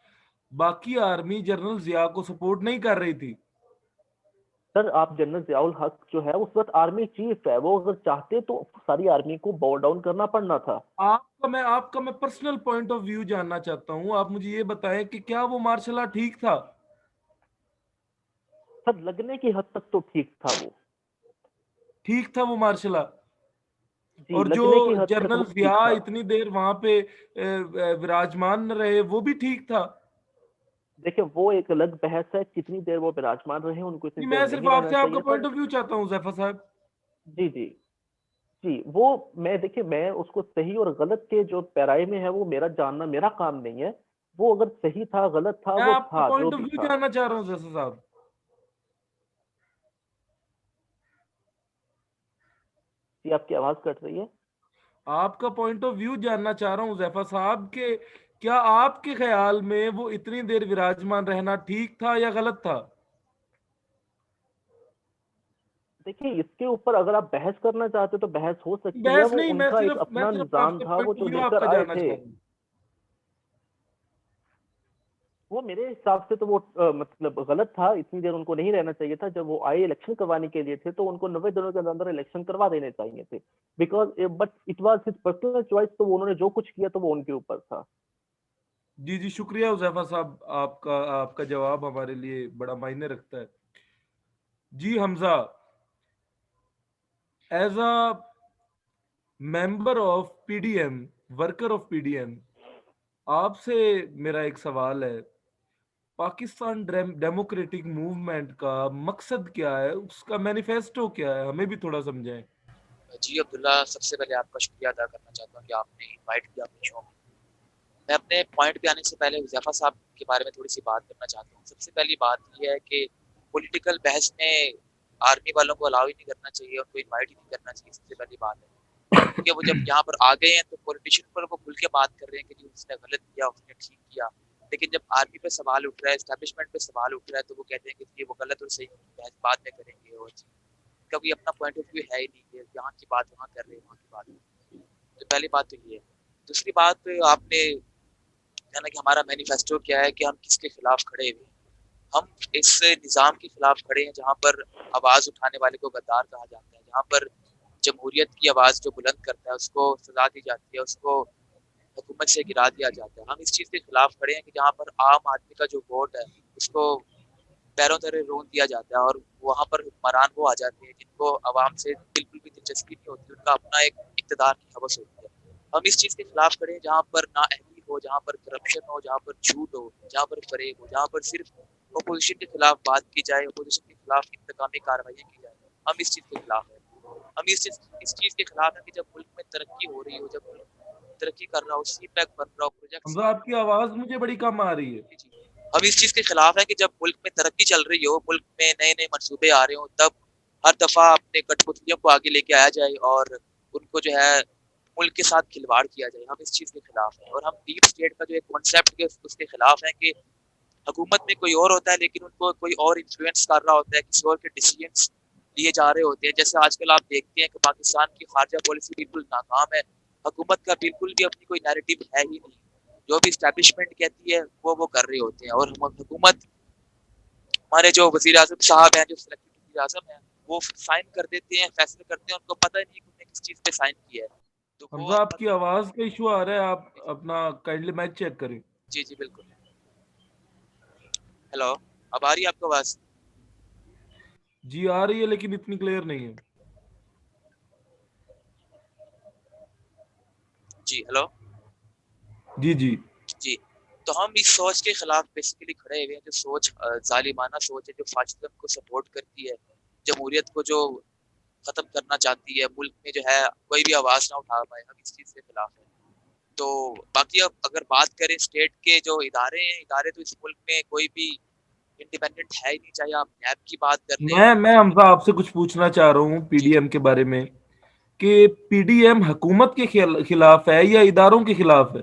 बाकी आर्मी जनरल जिया को सपोर्ट नहीं कर रही थी। सर, आप जनरल जियाउल हक जो है उस वक्त आर्मी चीफ है, वो अगर चाहते तो सारी आर्मी को बॉव डाउन करना पड़ना था। आपका मैं पर्सनल पॉइंट ऑफ व्यू जानना चाहता हूँ। आप मुझे ये बताएं कि क्या वो मार्शल लॉ ठीक था? सर, लगने की हद तक तो ठीक था वो। ठीक था वो मार्शल लॉ? जी, और जो लगने की हद तक जनरल वो ठीक जिया था। इतनी देर वहां पे विराजमान रहे वो भी ठीक था? देखिए, वो एक अलग बहस है, कितनी देर वो विराजमान रहे, उनको इतनी नहीं, देर मैं सिर्फ नहीं रहना आपसे आपका चाहिए था। पॉइंट ऑफ व्यू चाहता हूँ जैफर साहब। जी जी जी, वो मैं, देखिए, मैं उसको सही और गलत के जो पैराए में है वो मेरा जानना मेरा काम नहीं है। वो अगर सही था गलत था मैं वो आपका था जो पॉइंट ऑफ भी व्यू था। जानना चाह रहा हूँ जैफर साहब। जी, आपकी आवाज कट रही है। आपका पॉइंट ऑफ व्यू जानना चाह रहा हूँ जैफर साहब के क्या आपके ख्याल में वो इतनी देर विराजमान रहना ठीक था या गलत था? देखिए, इसके ऊपर अगर आप बहस करना चाहते हो तो बहस हो सकती है। बहस वो नहीं, उनका एक मैं अपना सिर्फ निजाम आपका था, वो पॉइंट ऑफ जो व्यू लेकर आपका आए जानना थे। चाह रहा हूँ। वो मेरे हिसाब से तो वो मतलब गलत था, इतनी देर उनको नहीं रहना चाहिए था। जब वो आए इलेक्शन करवाने के लिए थे तो उनको 90 दिनों के अंदर इलेक्शन करवा देने चाहिए थे, because but it was his personal choice. तो वो उन्होंने जो कुछ किया तो वो उनके ऊपर था। जी जी, शुक्रिया हुज़ैफा साहब, आपका आपका जवाब हमारे लिए बड़ा मायने रखता है। जी Hamza, as a member of PDM, worker of PDM, आपसे मेरा एक सवाल है। पाकिस्तान डेमोक्रेटिक मूवमेंट का मकसद क्या है, उसका मैनिफेस्टो क्या है, हमें भी थोड़ा समझाएं। जी अब्दुल्ला, सबसे पहले आपका शुक्रिया अदा करना चाहता हूँ कि आपने इनवाइट किया अपने शो में। मैं अपने पॉइंट पे आने से पहले हुज़ैफा साहब के बारे में थोड़ी सी बात करना चाहता हूँ। सबसे पहली बात ये है कि पॉलिटिकल बहस में आर्मी वालों को अलाउ ही नहीं करना चाहिए, उनको इनवाइट ही नहीं करना चाहिए, सबसे पहली बात है। क्योंकि वो जब यहाँ पर आ गए हैं तो पॉलिटिशियन पर वो खुल के बात कर रहे हैं कि जी उसने गलत किया, उसने ठीक किया। लेकिन जब आर्मी पे सवाल उठ रहा है, एस्टैब्लिशमेंट पे सवाल उठ रहा है, तो वो कहते हैं कि ये वो गलत और सही बहस बाद में करेंगे, और कभी अपना पॉइंट ऑफ व्यू है ही नहीं कि यहाँ की बात वहाँ कर रहे हैं, वहाँ की बात। तो पहली बात तो ये है। दूसरी बात, आपने कहना कि हमारा मैनिफेस्टो क्या है, कि हम किसके खिलाफ खड़े हुए हैं। हम इस निज़ाम के खिलाफ खड़े हैं जहाँ पर आवाज़ उठाने वाले को गद्दार कहा जाता है, जहाँ पर जमहूरियत की आवाज़ जो बुलंद करता है उसको सजा दी जाती है, उसको हुकूमत से गिरा दिया जाता है। हम इस चीज़ के खिलाफ खड़े हैं कि जहाँ पर आम आदमी का जो वोट है उसको पैरों तले रोन दिया जाता है, और वहाँ पर हुक्मरान वो आ जाते हैं जिनको आवाम से बिल्कुल भी दिलचस्पी नहीं होती, उनका अपना एक इक़्तिदार की हवस होती है। हम इस चीज़ के खिलाफ खड़े हैं जहाँ पर नाअहली हो, जहाँ पर करप्शन हो, जहाँ पर झूठ हो, जहाँ पर फ़रेब हो, जहाँ पर सिर्फ अपोज़िशन के खिलाफ बात की जाए, अपोज़िशन के खिलाफ इंतकामी कार्रवाइयाँ की जाए। हम इस चीज़ के खिलाफ हैं। हम इस चीज़ के खिलाफ हैं कि जब मुल्क में तरक्की हो रही हो, जब मुल्क तरक्की कर रहा हो, सीपैक बन रहा हो, प्रोजेक्ट्स। हमजा, आपकी आवाज मुझे बड़ी कम आ रही है। जी, जी। हम इस चीज़ के खिलाफ हैं कि जब मुल्क में तरक्की चल रही हो, मुल्क में नए-नए मंसूबे आ रहे हों, तब हर दफ़ा अपने कठपुतलियों को आगे लेके आया जाए और उनको जो है मुल्क के साथ खिलवाड़ किया जाए। हम इस चीज़ के खिलाफ हैं, और हम डीप स्टेट का जो एक कॉन्सेप्ट है उसके खिलाफ हैं कि हुकूमत में कोई और होता है लेकिन उनको कोई और इन्फ्लुएंस कर रहा होता है, किसी और के डिसीजंस लिए जा रहे होते हैं। जैसे आजकल आप देखते हैं कि पाकिस्तान की खारजा पॉलिसी बिल्कुल नाकाम है। हुकूमत का बिल्कुल भी अपनी कोई नैरेटिव है ही नहीं। जो भी एस्टैब्लिशमेंट कहती है वो कर रहे होते हैं, और हम हुकूमत, हमारे जो वज़ीर-ए-आज़म साहब हैं, जो सिलेक्टेड वज़ीर-ए-आज़म हैं, वो साइन कर देते हैं, फैसले करते हैं, उनको पता ही नहीं कि उन्होंने किस चीज़ पे साइन किया है। तो वो हमजा, आपकी आवाज का इशू आ रहा है, आप अपना काइंडली माइक चेक करें। जी, जी, बिल्कुल। हेलो, अब आ रही है आपको आवाज़? जी आ रही है, लेकिन इतनी क्लियर नहीं है। जी, हेलो? जी जी। जी। तो हम इस सोच के खिलाफ बेसिकली खड़े हुए हैं, जो सोच ज़ालिमाना सोच है, जो फाशिज़्म को सपोर्ट करती है, जमहूरियत को जो ख़त्म करना चाहती है, मुल्क में जो है कोई भी आवाज़ ना उठा पाए, हम इस चीज़ के खिलाफ हैं। तो बाकी अब अगर बात करें स्टेट के जो इदारे हैं, इदारे तो इस मुल्क में कोई भी इंडिपेंडेंट है ही नहीं, चाहे आप नैब की बात कर लें। मैं हमजा आपसे कुछ पूछना चाह रहा हूँ जी, जी। पीडीएम के बारे में, कि पीडीएम हुकूमत के खिलाफ है या इदारों के खिलाफ है?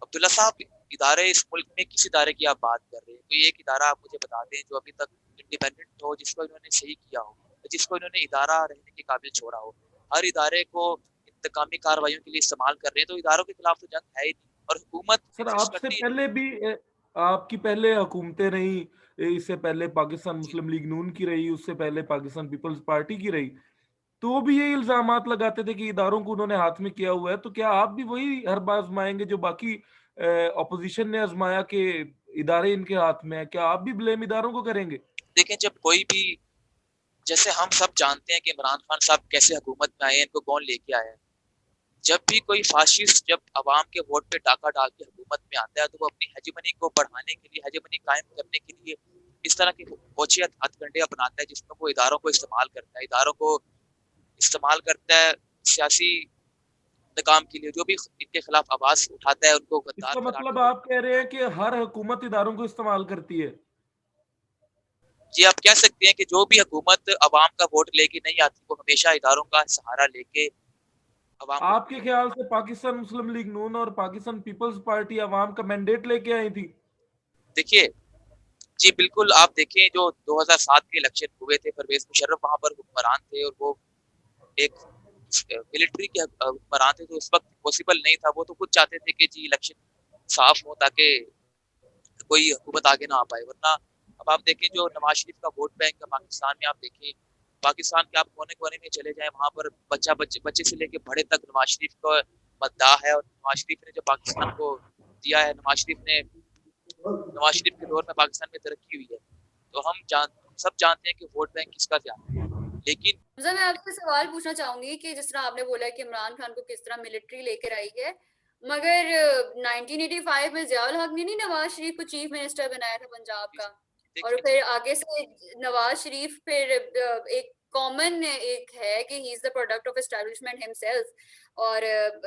अब्दुल्ला साहब, इदारे इस मुल्क में किस इदारे की आप बात कर रहे हैं? कोई एक इदारा आप मुझे बता दें जो अभी तक इंडिपेंडेंट हो, जिसको इन्होंने सही किया हो, जिसको इन्होंने इदारा रहने के काबिल छोड़ा हो। हर इदारे को इंतकामी कार्रवाइयों के लिए इस्तेमाल कर रहे हैं, तो इदारों के खिलाफ तो जंग है ही नहीं, और हुकूमत सर, एग्जिस्ट आपसे करती ही नहीं। पहले भी आपकी पहले हुकूमतें रही, इससे पहले पाकिस्तान जी। मुस्लिम लीग नून की रही, उससे पहले पाकिस्तान पीपल्स पार्टी की रही, तो वो भी ये इल्जामात लगाते थे कि इदारों को उन्होंने हाथ में किया हुआ है। तो क्या आप भी वही हर बार आजमाएंगे जो बाकी ऑपोजिशन ने आजमाया कि इदारे इनके हाथ में है? क्या आप भी ब्लेम इदारों को करेंगे? देखें, जब कोई भी, जैसे हम सब जानते हैं कि इमरान खान साहब कैसे हुकूमत में आए हैं, इनको कौन लेके आया है। जब भी कोई फाशिस्ट जब अवाम के वोट पे डाका डाल के हुकूमत में आता है, तो वो अपनी हेजेमनी को बढ़ाने के लिए, हेजेमनी कायम करने के लिए इस तरह के ओछे हथकंडे अपनाता है, जिसमें वो इदारों को इस्तेमाल करता है, इदारों को इस्तेमाल करता है सियासी निकाम के लिए। जो भी इनके खिलाफ आवाज उठाता है उनको गद्दार इसका करार मतलब देता है। आप कह रहे हैं कि हर हुकूमत इदारों को इस्तेमाल करती है? ये आप कह सकते हैं कि जो भी हुकूमत अवाम का वोट लेके नहीं आती, वो हमेशा इदारों का सहारा लेके अवाम को। आपके ख्याल से पाकिस्तान मुस्लिम लीग नून और पाकिस्तान पीपल्स पार्टी अवाम का मैंडेट लेके आई थी? देखिए, जी बिल्कुल, आप देखें जो 2007 के इलेक्शन हुए थे, परवेज मुशर्रफ वहां पर हुक्मरान थे, और वो एक मिलिट्री के हुक्मरान थे, तो उस वक्त पॉसिबल नहीं था। वो तो खुद चाहते थे कि जी इलेक्शन साफ हो, ताकि कोई हुकूमत आगे ना आ पाए। वरना अब आप देखें जो नवाज शरीफ का वोट बैंक है पाकिस्तान में, आप देखें पाकिस्तान के आप कोने कोने में चले जाएं, वहां पर बच्चे से लेके बड़े तक नवाज शरीफ का मद्दाह है। और नवाज शरीफ ने जो पाकिस्तान को दिया है, नवाज शरीफ के दौर में पाकिस्तान में तरक्की हुई है। तो हम सब जानते हैं कि वोट बैंक किसका ज्यादा है। लेकिन मैं आपसे सवाल पूछना चाहूंगी कि जिस तरह आपने बोला कि इमरान खान को किस तरह मिलिट्री लेकर आई है, मगर 1985 में ज़ियाउल हक ने नहीं नवाज शरीफ को चीफ मिनिस्टर बनाया था पंजाब का, और फिर आगे से नवाज शरीफ फिर एक कॉमन एक है कि he is the product of establishment himself, और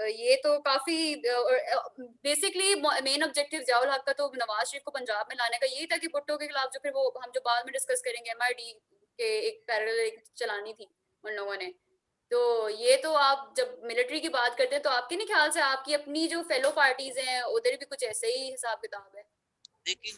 ये तो काफी बेसिकली मेन ऑब्जेक्टिव ज़ियाउल हक का तो नवाज शरीफ को पंजाब में लाने का यही था कि भुट्टो के खिलाफ जो फिर वो हम जो बाद में डिस्कस करेंगे MID के एक पैरेलल चलानी थी उन लोगों ने। तो ये तो आप जब मिलिट्री की बात करते हैं तो आपके नहीं ख्याल से आपकी अपनी जो फेलो पार्टीज हैं उधर भी कुछ ऐसे ही हिसाब किताब है? लेकिन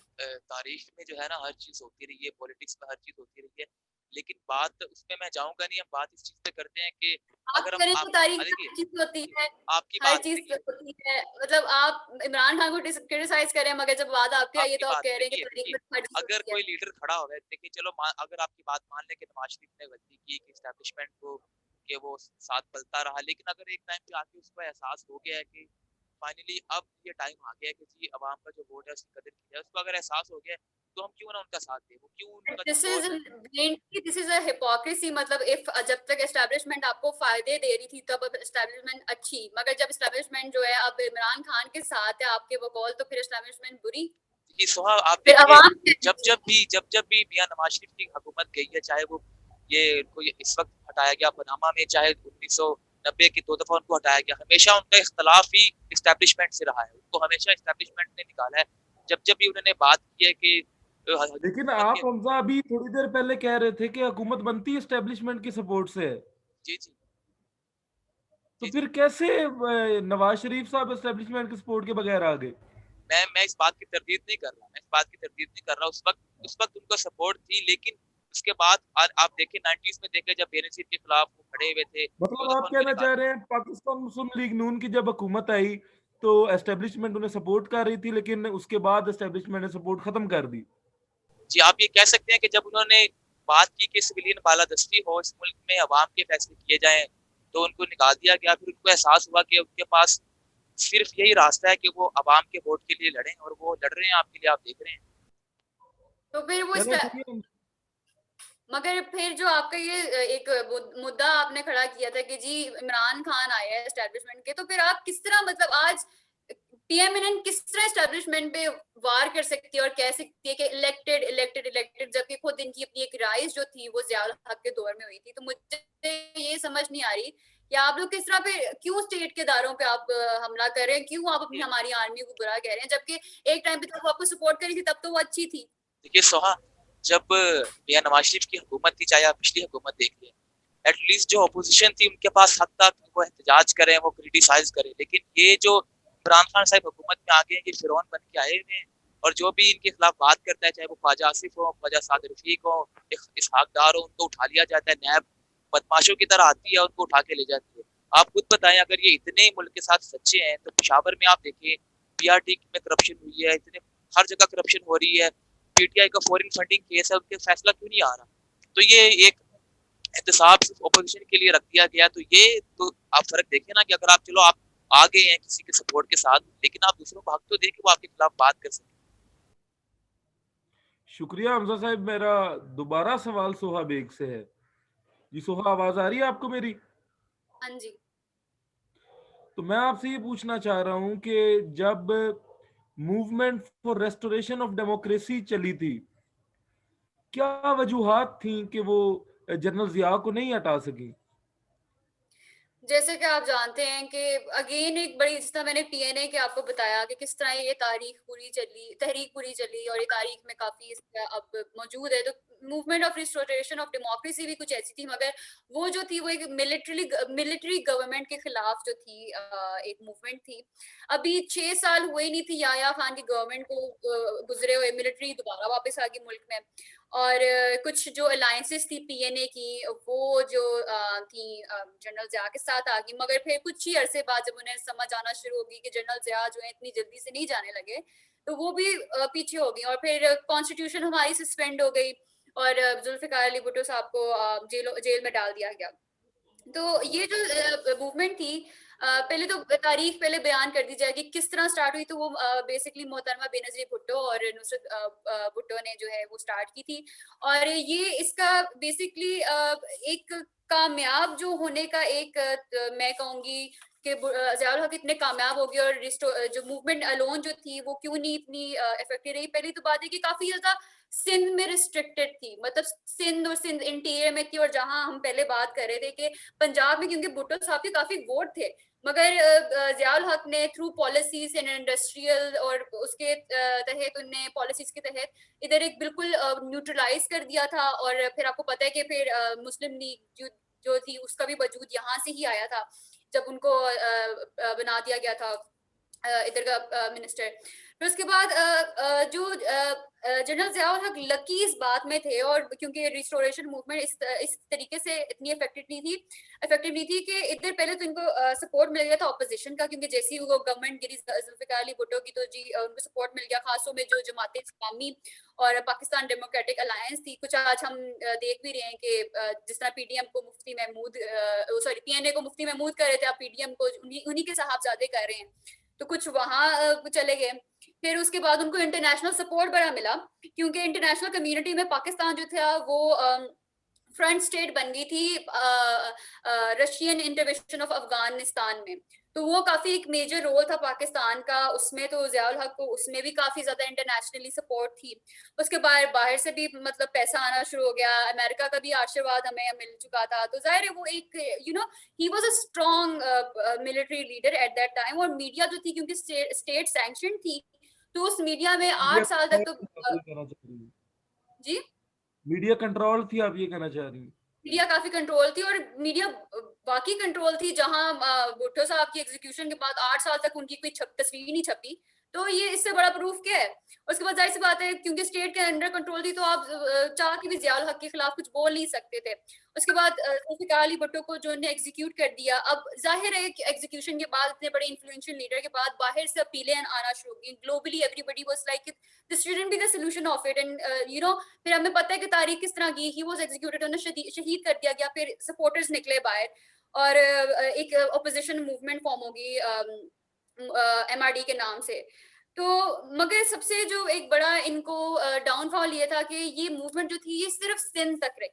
तारीख में जो है ना हर चीज होती रही है, पॉलिटिक्स में हर चीज होती रही है, लेकिन बात उसमें मैं जाऊंगा नहीं। हम बात इस चीज पे करते हैं कि अगर हम तारीख में चीज होती है, आपकी हर बात चीज होती है, मतलब आप इमरान खान को क्रिटिसाइज करें मगर जब बात आपकी आई है तो आप कह रहे हैं कि तारीख में हर चीज अगर कोई लीडर खड़ा हो गया, देखिए चलो अगर आपकी बात मान लें कि नवाज शरीफ ने गलती की कि एस्टैब्लिशमेंट को कि वो साथ पलता रहा, लेकिन अगर एक टाइम पे आके उसको एहसास हो गया है कि फाइनली अब ये टाइम आ गया है कि जी अवाम का जो वोट है उसकी कदर की जाए, उसको अगर एहसास हो गया है तो हम क्यों ना उनका साथ दें, वो क्यों उनका दिस इज अ हिपोक्रेसी। मतलब इफ जब तक एस्टैब्लिशमेंट आपको फायदे दे रही थी तब एस्टैब्लिशमेंट अच्छी, मगर जब एस्टैब्लिशमेंट जो है अब इमरान खान के साथ है आपके बकौल, तो फिर एस्टैब्लिशमेंट बुरी। आप देखिए जब भी मियां नवाज शरीफ की हुकूमत गई है, चाहे वो ये इनको इस वक्त हटाया गया पनामा में, चाहे 1990 की 2 दफा उनको हटाया गया, हमेशा उनका इख्तलाफ ही एस्टैब्लिशमेंट से रहा है। उनको हमेशा एस्टैब्लिशमेंट ने निकाला है। जब भी उन्होंने बात की है कि लेकिन आप हमजा अभी थोड़ी देर पहले कह रहे थे कि हुकूमत बनती एस्टेब्लिशमेंट की सपोर्ट से है। जी तो फिर कैसे नवाज शरीफ साहब एस्टेब्लिशमेंट की सपोर्ट के बगैर आ गए? मैं इस बात की तरदीद नहीं कर रहा, उस वक्त उनको सपोर्ट थी, लेकिन उसके बाद आप देखें 90s में देखें जब बेनजीर के खिलाफ वो खड़े हुए थे। मतलब आप कहना चाह रहे हैं पाकिस्तान मुस्लिम लीग नून की जब हुकूमत आई तो एस्टेब्लिशमेंट उन्हें सपोर्ट कर रही थी, लेकिन उसके बाद एस्टेब्लिशमेंट ने सपोर्ट खत्म कर दी। जी, आप ये कह सकते हैं कि जब उन्होंने बात की कि सिविलियन बालादस्ती हो, इस मुल्क में अवाम के फैसले किए जाएं, तो उनको निकाल दिया गया। फिर उनको एहसास हुआ कि उनके पास सिर्फ यही रास्ता है कि वो अवाम के वोट के लिए लड़ें, और वो लड़ रहे हैं आपके लिए, आप देख रहे हैं। तो फिर वो मगर फिर जो आपका ये एक मुद्दा आपने खड़ा किया था कि जी इमरान खान आए हैं एस्टैब्लिशमेंट के, तो फिर आप किस तरह मतलब आज PMNN किस तरह एस्टैब्लिशमेंट पे वार कर सकती है और कह सकती है कि इलेक्टेड, जबकि खुद इनकी अपनी एक राइज जो थी वो ज़ियाउल हक के दौर में हुई थी। तो मुझे ये समझ नहीं आ रही कि आप लोग किस तरह पे क्यों स्टेट के इदारों पे आप हमला कर रहे हैं, क्यों आप अपनी हमारी आर्मी को बुरा कह रहे हैं, जबकि एक टाइम पे तो वो आपको सपोर्ट करी थी तब तो वो अच्छी थी। देखिए सोहा, जब मियां नवाज शरीफ की हुकूमत थी, चाहे आप पिछली हुकूमत देख लें, एटलीस्ट जो अपोजिशन थी उनके पास हक था कि वो एहतजाज करें, वो क्रिटिसाइज करें। लेकिन ये जो इमरान खान साहब हुकूमत में आ गए हैं, ये फिरौन बन के आए हुए हैं, और जो भी इनके खिलाफ बात करता है, चाहे वो ख्वाजा आसिफ हो, ख्वाजा साद रफीक हो, इसहाक डार हो, उनको उठा लिया जाता है। नैब बदमाशों की तरह आती है, उनको उठा के ले जाती है। आप खुद बताएं, अगर ये इतने ही मुल्क के साथ सच्चे हैं तो पेशावर में आप देखें PRT में करप्शन हुई है, इतने हर जगह करप्शन हो रही है, PTI का फॉरेन फंडिंग केस है, उनके फैसला क्यों नहीं आ रहा? तो ये एक एहतसाब सिर्फ अपोजिशन के लिए रख दिया गया। तो ये तो आप फर्क देखें ना कि अगर आप चलो आप आ गए हैं किसी के सपोर्ट के साथ, लेकिन आप दूसरों को हक तो दें कि वो आपके खिलाफ बात कर सकें। शुक्रिया हमजा साहब। मेरा दोबारा सवाल सोहा बेग से है। जी सोहा, आवाज आ रही है आपको मेरी? हाँ जी। तो मैं आपसे ये पूछना चाह रहा हूं कि जब movement for restoration of democracy चली थी, क्या वजूहात थी कि वो जनरल जिया को नहीं हटा सकी? जैसे कि आप जानते हैं कि अगेन एक बड़ी, जिस तरह मैंने TNA के आपको बताया कि किस तरह ये तहरीक पूरी चली और ये तारीख में काफी अब मौजूद है। तो movement of restoration of democracy भी कुछ ऐसी थी, मगर वो जो थी वो एक मिलिट्री गवर्नमेंट के खिलाफ जो थी एक मूवमेंट थी। अभी 6 साल हुए नहीं थी याया खान की गवर्नमेंट को गुजरे हुए, मिलिट्री दोबारा वापस आ गई मुल्क में, और कुछ जो अलायंसेस थी पीएनए की वो जो थी जनरल ज़िया के साथ आ गई, मगर फिर कुछ ही अरसे बाद जब उन्हें समझ आना शुरू हो गई कि जनरल ज़िया जो है इतनी जल्दी से नहीं जाने लगे, तो वो भी पीछे हो गई और फिर कॉन्स्टिट्यूशन हमारी सस्पेंड हो गई और जुल्फ़िकार अली भुट्टो साहब को जेल में डाल दिया गया। तो ये जो मूवमेंट थी, पहले तो तारीख पहले बयान कर दी जाए कि किस तरह स्टार्ट हुई। तो वो बेसिकली मोहतरमा बेनज़ीर भुट्टो और नुसरत भुट्टो ने जो है वो स्टार्ट की थी। और ये इसका बेसिकली एक कामयाब जो होने का एक मैं कहूँगी कि ज़ियाउल हक इतने कामयाब हो गए और जो मूवमेंट अलोन जो थी वो क्यों नहीं इतनी इफेक्टिव रही। पहली तो बात है कि काफी ज्यादा सिंध में रिस्ट्रिक्टेड थी, मतलब सिंध और सिंध इंटीरियर में थी। और जहां हम पहले बात कर रहे थे कि पंजाब में क्योंकि भुट्टो साहब के काफी वोट थे, मगर ज़ियाउल हक ने थ्रू पॉलिसीज एंड इंडस्ट्रियल और उसके तहत उनने पॉलिसीज के तहत इधर एक बिल्कुल न्यूट्रलाइज कर दिया था। और फिर आपको पता है कि फिर मुस्लिम लीग जो थी उसका भी वजूद यहाँ से ही आया था जब उनको बना दिया गया था इधर का मिनिस्टर। फिर उसके बाद जो जनरल ज़ियाउल हक लकी इस बात में थे, और क्योंकि रिस्टोरेशन मूवमेंट इस तरीके से इतनी इफेक्टिव नहीं थी कि इधर पहले तो इनको सपोर्ट मिल गया था ऑपोजिशन का, क्योंकि जैसे ही वो गवर्नमेंट गिरी जुल्फ़िकार अली भुट्टो की तो जी उनको सपोर्ट मिल गया, खासों में जो जमात इस्लामी और पाकिस्तान डेमोक्रेटिक अलायंस थी। कुछ आज हम देख भी रहे हैं कि जिस तरह पीडीएम को मुफ्ती महमूद पीएनए को मुफ्ती महमूद कर रहे थे, आप पीडीएम को उन्हीं के साहबजादे कर रहे हैं। तो कुछ वहां चले गए। फिर उसके बाद उनको इंटरनेशनल सपोर्ट बड़ा मिला, क्योंकि इंटरनेशनल कम्युनिटी में पाकिस्तान जो था वो फ्रंट स्टेट बन गई थी रशियन इंटरवेंशन ऑफ अफगानिस्तान में। तो वो काफी एक मेजर रोल था पाकिस्तान का उसमें। तो ज़ियाउल हक को उसमें भी काफी ज्यादा इंटरनेशनली सपोर्ट थी। उसके बाद बाहर से भी मतलब पैसा आना शुरू हो गया, अमेरिका का भी आशीर्वाद हमें मिल चुका था। तो जाहिर है वो एक ही was a strong military leader at that time. और मीडिया जो थी क्योंकि स्टेट सैंक्शन थी, तो उस मीडिया में मीडिया 8 साल तक तो कंट्रोल थी, आप ये कहना चाह रही हैं? जी मीडिया कंट्रोल थी, आप ये कहना चाह रही हैं? मीडिया काफी कंट्रोल थी। और मीडिया बाकी कंट्रोल थी, जहां भुट्टो साहब की एग्जीक्यूशन के बाद 8 साल तक उनकी कोई तस्वीर नहीं छपी। तो ये इससे बड़ा प्रूफ क्या है। उसके बाद जाहिर सी बात है क्योंकि स्टेट के अंडर कंट्रोल थी, तो आप चाह के भी ज़ियाउल हक के खिलाफ कुछ बोल नहीं सकते थे। उसके बाद जुल्फ़िकार अली भुट्टो को जो ने एग्जीक्यूट कर दिया। अब जाहिर है कि एग्जीक्यूशन के बाद इतने बड़े इन्फ्लुएंशियल लीडर के बाद बाहर से अपीलें आना शुरू हो गई। Globally everybody was like this shouldn't be the solution of it. And फिर हमें पता है कि तारीख किस तरह की, ही वाज एग्जीक्यूटेड, उन्हें शहीद कर दिया गया। फिर सपोर्टर्स निकले बाहर और एक अपोजिशन मूवमेंट फॉर्म होगी एमआरडी के नाम से। तो मगर सबसे जो एक बड़ा इनको डाउनफॉल ये था कि ये मूवमेंट जो थी ये सिर्फ सिंध तक रही,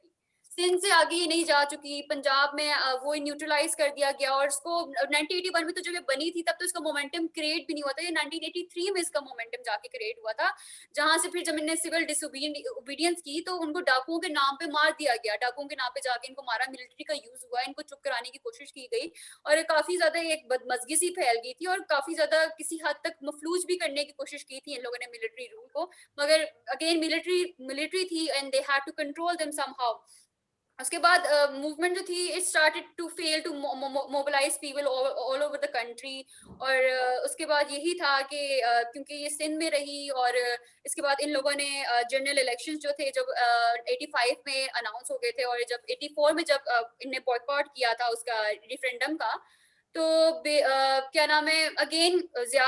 सिंध से आगे ही नहीं जा चुकी। पंजाब में वो न्यूट्रलाइज कर दिया गया। और इसको 1981 में तो जब ये बनी थी तब तो इसका मोमेंटम क्रिएट भी नहीं हुआ था। ये 1983 में इसका मोमेंटम जाके क्रिएट हुआ था, जहां से फिर जब इन्हें सिविल डिसोबीडियंस की तो उनको डाकुओं के नाम पे मार दिया गया। डाकुओं के नाम पे जाके इनको मारा, मिलिट्री का यूज हुआ, इनको चुप कराने की कोशिश की गई। और काफी ज्यादा एक बदमजगी सी फैल गई थी और काफी ज्यादा किसी हद तक मफलूज भी करने की कोशिश की थी इन लोगों ने मिलिट्री रूल को। मगर अगेन मिलिट्री थी and they had to control them somehow. उसके बाद मूवमेंट जो थी it started to fail to mobilise people all over the country. और उसके बाद यही था कि क्योंकि ये सिंध में रही और इसके बाद इन लोगों ने जनरल इलेक्शंस जो थे जब 85 में अनाउंस हो गए थे, और जब 84 में जब इनने बॉयकॉट किया था उसका रेफरेंडम का, तो क्या नाम है again Zia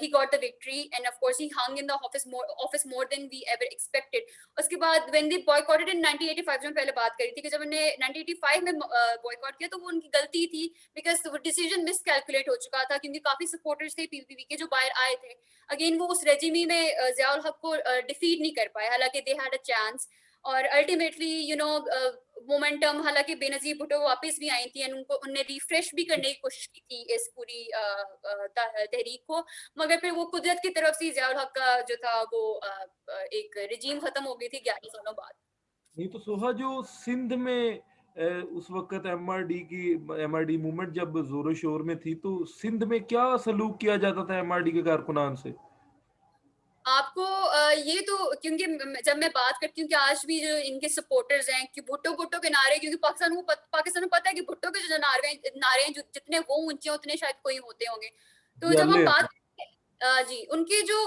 he got the victory and of course he hung in the office more than we ever expected. उसके बाद व्हेन दे बॉयकॉटेड इन 1985, जो पहले बात करी थी कि जब उन्होंने 1985 में बॉयकॉट किया तो वो उनकी गलती थी, बिकॉज वो डिसीजन मिसकैलकुलेट हो चुका था, क्योंकि काफी सपोर्टर्स थे पीपीपी के जो बाहर आए थे। अगेन वो उस रेजिमी में ज़ियाउल हक को डिफीट नहीं कर पाए, हालांकि दे हैड अ चांस। और अल्टीमेटली मोमेंटम, हालांकि बेनजीर भुट्टो वापस भी आई थी एंड उनने रिफ्रेश भी करने की कोशिश की थी इस पूरी तहरीक को, मगर फिर वो कुदरत की तरफ से ज़ियाउल हक का जो था वो एक रिजीम खत्म हो गई थी 11 सालों बाद। नहीं तो सोहा, जो सिंध में उस वक्त एमआरडी मूवमेंट जब जोरों शोर में थी, तो सिंध में क्या सलूक किया जाता था एमआरडी के कारकुनान से? आपको ये तो क्योंकि जब मैं बात करती हूँ कि आज भी जो इनके सपोर्टर्स हैं कि भुट्टो भुट्टो के नारे, क्योंकि पाकिस्तान को पता है कि भुट्टो के जो नारे हैं जितने वो ऊंचे उतने शायद कोई होते होंगे। तो जब हम जियाले हैं। बात जी उनके जो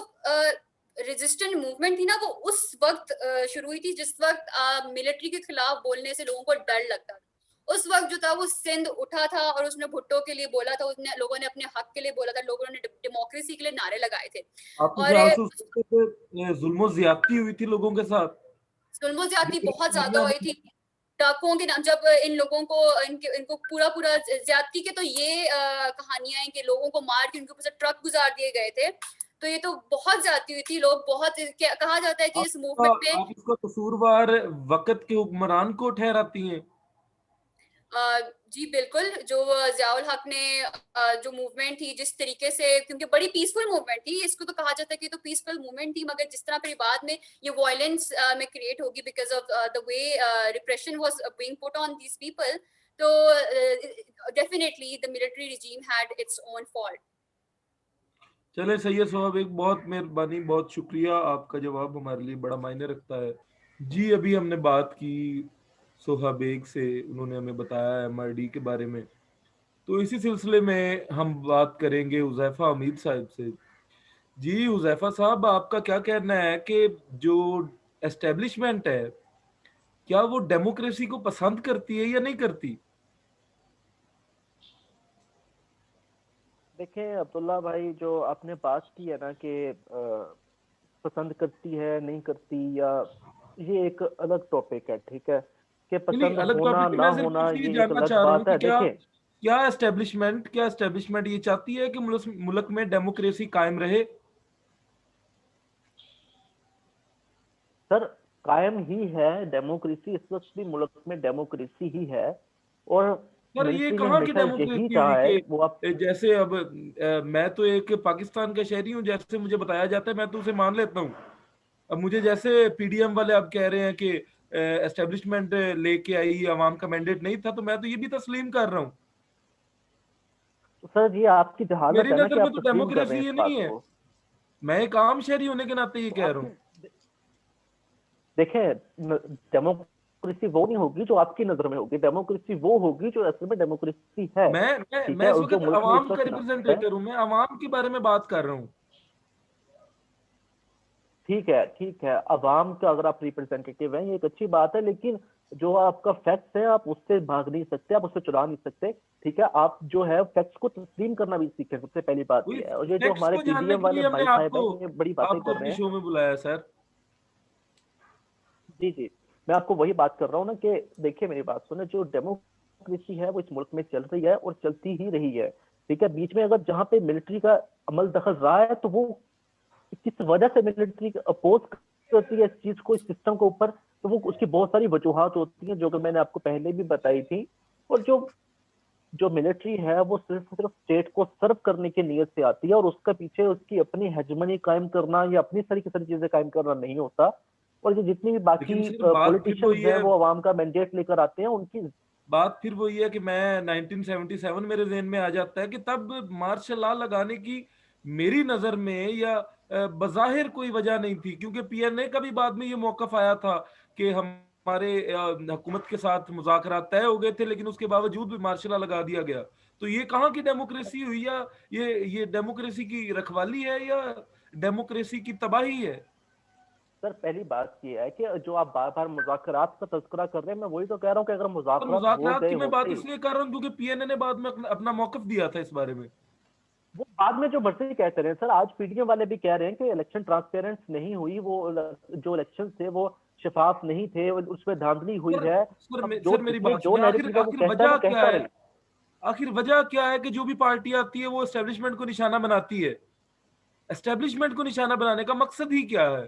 रेजिस्टेंट मूवमेंट थी ना, वो उस वक्त शुरू हुई थी जिस वक्त मिलिट्री के खिलाफ बोलने से लोगों को डर लगता था। उस वक्त जो था वो सिंध उठा था और उसने भुट्टो के लिए बोला था, उसने लोगों ने अपने हक के लिए बोला था, लोगों ने डेमोक्रेसी के लिए नारे लगाए थे। आपके और ख्याल से उस वक्त पे जुल्म जुल्म हुई थी लोगों के साथ? जुल्म ज्यादती बहुत ज्यादा गिरफ्तारियां हुई थी। डाकुओं के नाम, जब इन लोगों को इनको पूरा पूरा ज्यादती के तो ये कहानियां हैं कि लोगों को मार के उनके ऊपर से ट्रक गुजार दिए गए थे। तो ये तो बहुत ज्यादती हुई थी। लोग बहुत कहा जाता है कि इस मूवमेंट में आप इसका कसूरवार वक्त के हुक्मरान को ठहराती हैं? जी बिल्कुल, जो ज़ियाउल हक ने जो मूवमेंट थी जिस तरीके से, क्योंकि बड़ी पीसफुल मूवमेंट थी, इसको तो कहा जाता है कि तो पीसफुल मूवमेंट थी, मगर जिस तरह फिर बाद में ये वायलेंस में क्रिएट होगी because of the way repression was being put on these people, तो definitely the military regime had its own fault. चले सही है साहब, एक बहुत मेहरबानी, बहुत शुक्रिया, आपका जवाब हमारे लिए बड़ा मायने रखता है। जी अभी हमने बात की सोहा बेग से, उन्होंने हमें बताया एमआरडी के बारे में। तो इसी सिलसिले में हम बात करेंगे हुज़ैफा हमीद साहब से। जी हुज़ैफा साहब, आपका क्या कहना है कि जो एस्टेब्लिशमेंट है, क्या वो डेमोक्रेसी को पसंद करती है या नहीं करती? देखिए अब्दुल्ला भाई, जो आपने बात की है ना कि पसंद करती है नहीं करती, या ये एक अलग टॉपिक है, ठीक है, कि नहीं, पसंद अलग होना टॉपिक, ना मैं सिर्फ होना इसलिए ये एक जानना अलग चाह रहा हूँ बात कि है। क्या देखिए क्या एस्टेब्लिशमेंट ये चाहती है कि मुल्क में डेमोक्रेसी कायम रहे? सर, कायम ही है डेमोक्रेसी, इस वक्त भी मुल्क में डेमोक्रेसी ही है, और सर ये मिलिट्री ने कहाँ की हमेशा यही डेमोक्रेसी हुई चाहा है कि वो आप। जैसे अब मैं तो एक पाकिस्तान का शहरी हूँ, जैसे मुझे बताया जाता है मैं तो उसे मान लेता हूँ। अब मुझे जैसे पीडीएम वाले अब कह रहे हैं कि एस्टेब्लिशमेंट लेके आई, अवाम का मैंडेट नहीं था, तो मैं तो ये भी तस्लीम कर रहा हूँ। सर ये आपकी जहालत मेरी है ना नजर कि में आप तो तस्लीम कर रहे डेमोक्रेसी हैं ये इस नहीं बात है। को। मैं एक आम शहरी होने के नाते ये तो कह रहा हूँ। आपकी देखें, डेमोक्रेसी वो नहीं होगी जो आपकी नजर में होगी, डेमोक्रेसी वो होगी जो असल में डेमोक्रेसी है, मैं मैं ठीक मैं है, इस और जो वक्त मुल्क में इस अवाम का वक्त है। रिप्रेजेंटेटिव हूँ, मैं अवाम के बारे में बात कर रहा हूँ। ठीक है, ठीक है, अवाम का अगर आप रिप्रेजेंटेटिव हैं ये एक अच्छी बात है, लेकिन जो आपका फैक्ट्स है आप उससे भाग नहीं सकते, आप उससे चुरा नहीं सकते, ठीक है। आप जो है फैक्ट्स को तस्लीम करना भी सीखें, सबसे पहली बात वही ये है। और ये जो फैक्ट्स हमारे को जानने पीडीएम के वाले लिए हमने भाई साहब आपको हैं ये बड़ी बातें आपको कर रहे अपने हैं। शो में बुलाया सर। जी जी, मैं आपको वही बात कर रहा हूँ ना कि देखिए मेरी बात सुने, जो डेमोक्रेसी है वो इस मुल्क में चल रही है और चलती ही रही है, ठीक है। बीच में अगर जहाँ पे मिलिट्री का अमल दखल रहा है तो वो किस वजह से मिलिट्री अपोज करती है इस चीज को, इस सिस्टम के ऊपर, तो वो उसकी बहुत सारी वजूहात होती हैं जो कि मैंने आपको पहले भी बताई थी। और जो जो मिलिट्री है वो सिर्फ सिर्फ स्टेट को सर्व करने की नीयत से आती है, और उसका पीछे उसकी अपनी हेजमनी कायम करना या अपनी सारी की सारी चीजें कायम करना नहीं होता। और ये जितनी भी लेकिन बाकी सर बात फिर पॉलिटिशियंस वही हैं है, वो अवाम का मैंडेट लेकर आते हैं उनकी। कि मैं 1977 मेरे ज़हन में आ जाता है कि तब मार्शल लॉ लगाने की मेरी नज़र में या बज़ाहिर कोई वजह नहीं थी, क्योंकि पीएनए का भी बाद में ये मौक़िफ़ आया था कि हमारे हुकूमत के साथ मुज़ाकरात तय हो गए थे, लेकिन उसके बावजूद भी मार्शल लॉ लगा दिया गया। तो ये कहाँ की डेमोक्रेसी हुई, या ये डेमोक्रेसी की रखवाली है या डेमोक्रेसी की तबाही है? सर पहली बात ये है कि जो आप बार बार मुज़ाकरात का तज़किरा कर रहे हैं, मैं वही तो कह रहा हूँ कि अगर और मुज़ाकरात हो मुज़ाकरात गए की मैं बात होते, इसलिए कर रहा हूँ क्योंकि पीएनए ने बाद में अपना मौक़िफ़ दिया था इस बारे में। वो बाद में जो मर्जी कहते रहे सर, आज पीडीएम वाले भी कह रहे हैं कि इलेक्शन ट्रांसपेरेंट नहीं हुई, वो जो इलेक्शन थे वो शफाफ नहीं थे, उसमें धांधली हुई सर है। सर अब सर जो मेरी जिसमें बात जो सुनिए, आखिर नैरेटिव है वो आखिर कहता है, वजह वो क्या कहता है? रहे। आखिर वजह क्या है कि जो भी पार्टी आती है वो एस्टेब्लिशमेंट को निशाना बनाती है? एस्टेब्लिशमेंट को निशाना बनाने का मकसद ही क्या है?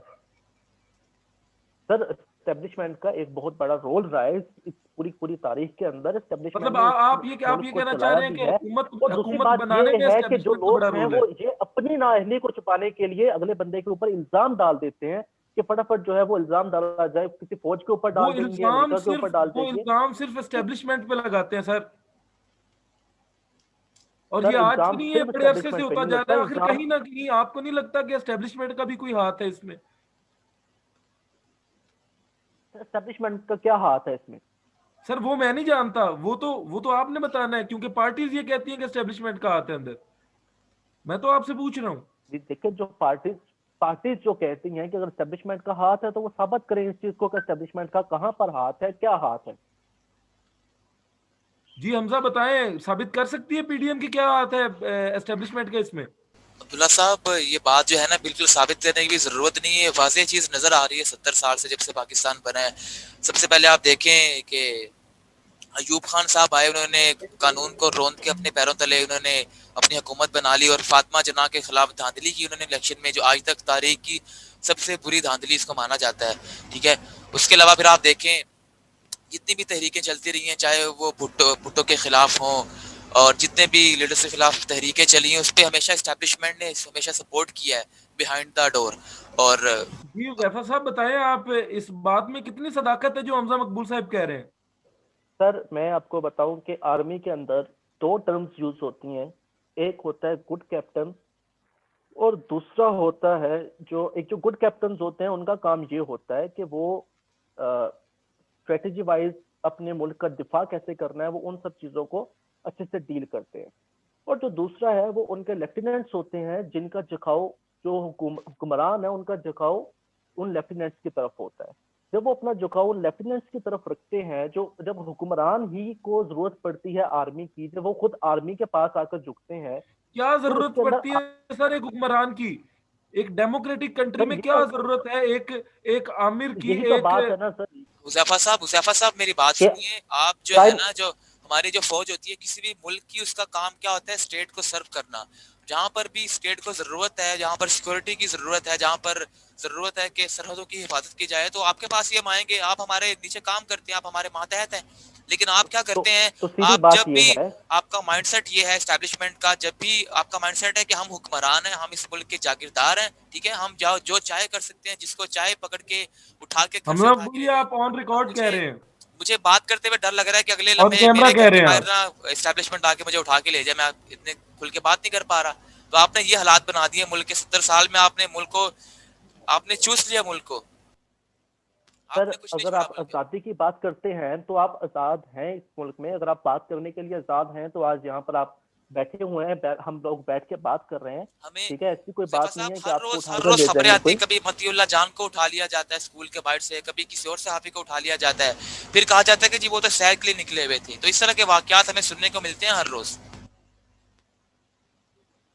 सर एस्टेब्लिशमेंट का एक बहुत बड़ा रोल रहा है इस पूरी पूरी तारीख के अंदर, एस्टेब्लिशमेंट मतलब ने इस आप मुल्क ये को कहना चाह चलाया रहे हैं भी कि है। हुकूमत और दूसरी हुकूमत बात बनाने ये में है कि जो एस्टेब्लिशमेंट का बड़ा लोग हैं रोल है? वो ये अपनी नाअहली को छुपाने के लिए अगले बंदे के ऊपर इल्जाम डाल देते हैं, कि फटाफट जो है वो इल्जाम डाला जाए, किसी फौज के ऊपर डाल देंगे, अमेरिका के ऊपर डाल वो देंगे। इल्जाम सिर्फ तो एस्टेब्लिशमेंट पे लगाते हैं सर। और ये सर आज से इल्जाम नहीं है, सिर्फ बड़े अरसे से एस्टेब्लिशमेंट पे होता नहीं जा लगता, रहा है। आखिर इल्जाम। कहीं ना कहीं आपको नहीं लगता कि एस्टेब्लिशमेंट का भी कोई हाथ है इसमें? एस्टेब्लिशमेंट का क्या हाथ है इसमें? सर वो मैं नहीं जानता, वो तो आपने बताना है, क्योंकि पार्टीज ये कहती हैं कि एस्टेब्लिशमेंट का हाथ है अंदर। मैं तो आपसे पूछ रहा हूँ। देखिए जो पार्टी पार्टीज जो कहती हैं कि अगर एस्टेब्लिशमेंट का हाथ है तो वो साबित करें इस चीज को कि एस्टेब्लिशमेंट का कहां पर हाथ है, क्या हाथ है। जी हमजा बताएं, साबित कर सकती है पीडीएम की क्या हाथ है एस्टेब्लिशमेंट के इसमें? अब्दुल्ला साहब, ये बात जो है ना बिल्कुल साबित करने की जरूरत नहीं है, वाज़ेह चीज नजर आ रही है 70 साल से जब से पाकिस्तान बना है। सबसे पहले आप देखें कि अयूब खान साहब आए, उन्होंने कानून को रोंद के अपने पैरों तले उन्होंने अपनी हुकूमत बना ली और फातिमा जना के खिलाफ धांधली की उन्होंने इलेक्शन में, जो आज तक तारीख की सबसे बुरी धांधली इसको माना जाता है। ठीक है, उसके अलावा फिर आप देखें जितनी भी तहरीकें चलती रही हैं, चाहे वो भुट्टो के खिलाफ हों और जितने भी लीडर्स के खिलाफ तहरीकें चली हैं, उस पर हमेशा एस्टैब्लिशमेंट ने हमेशा सपोर्ट किया है बिहाइंड द डोर। और जी हुज़ैफा साहब बताएं, आप इस बात में कितनी सदाकत है जो हमजा मकबूल साहब कह रहे हैं? सर मैं आपको बताऊं कि आर्मी के अंदर दो टर्म्स यूज होती हैं, एक होता है गुड कैप्टन और दूसरा होता है जो गुड कैप्टन होते हैं उनका काम ये होता है कि वो स्ट्रेटेजी वाइज अपने मुल्क का दिफा कैसे करना है वो उन सब चीजों को अच्छे से डील करते हैं। और जो दूसरा है वो उनके लेफ्टिनेंट्स होते हैं जिनका झुकाव, जो हुक्मरान है उनका झुकाव उन लेफ्टिनेंट्स की तरफ होता है। जब वो अपना झुकाव उन लेफ्टिनेंट्स की तरफ रखते हैं, जो जब हुक्मरान ही को जरूरत पड़ती है आर्मी की, जब वो खुद आर्मी के पास आकर झुकते हैं, क्या फिर जरूरत उसके अंदर पड़ती है सर एक हुक्मरान की? एक डेमोक्रेटिक कंट्री सर में ये क्या जरूरत है एक एक आमिर की, यही तो एक बात है ना सर हुज़ैफा साहब मेरी बात कि सुनिए। आप जो है प्राइम ना, जो हमारी जो फौज होती है किसी भी मुल्क की, उसका काम क्या होता है? स्टेट को सर्व करना। जहां पर भी स्टेट को जरूरत है, जहां पर सिक्योरिटी की जरूरत है, जहां पर जरूरत है कि सरहदों की हिफाजत की जाए, तो आपके पास ही हम आएंगे। आप हमारे नीचे काम करते हैं, आप हमारे मातहत हैं। लेकिन आप क्या तो करते हैं? तो सीधी आप बात जब ये भी, है आपका माइंडसेट ये है एस्टैब्लिशमेंट का, जब भी आपका माइंडसेट है कि हम हुक्मरान हैं, हम इस मुल्क के जागीरदार हैं, ठीक है, हम जाओ जो चाहे कर सकते हैं, जिसको चाहे पकड़ के उठा के घर से हमजा उठा के ले मकबूल जाए। आप ऑन अब रिकॉर्ड कह मुझे रहे हैं, मुझे बात करते हुए डर लग रहा है कि अगले ऑन लम्हे कैमरा मेरे कह घर रहे के हैं बाहर आप। ना एस्टैब्लिशमेंट आके मुझे उठा के ले जाए, मैं इतने खुल के बात नहीं कर पा रहा। तो आपने ये हालात बना दिए मुल्क के, 70 साल में आपने मुल्क को, आपने चूस लिया मुल्क को, सर। आपने कुछ नहीं अगर छोड़ा आप मुल्क के। आज़ादी की बात करते हैं तो आप आज़ाद हैं इस मुल्क में, अगर आप बात करने के लिए आज़ाद हैं तो आज यहाँ पर आप बैठे हुए हैं, हम लोग बैठ के बात कर रहे हैं। हमें ठीक है, ऐसी कोई हुज़ैफा बात नहीं साहब है कि हर आपको रोज उठा हर कर रोज ले खबरें जाएंगे आती कोई। है, कभी मतीउल्लाह जान को उठा लिया जाता है स्कूल के बाहर से, कभी किसी और सहाफी को उठा लिया जाता है, फिर कहा जाता है कि जी वो तो सैर के लिए निकले हुए थे। तो इस तरह के वाकयात हमें सुनने को मिलते हैं हर रोज।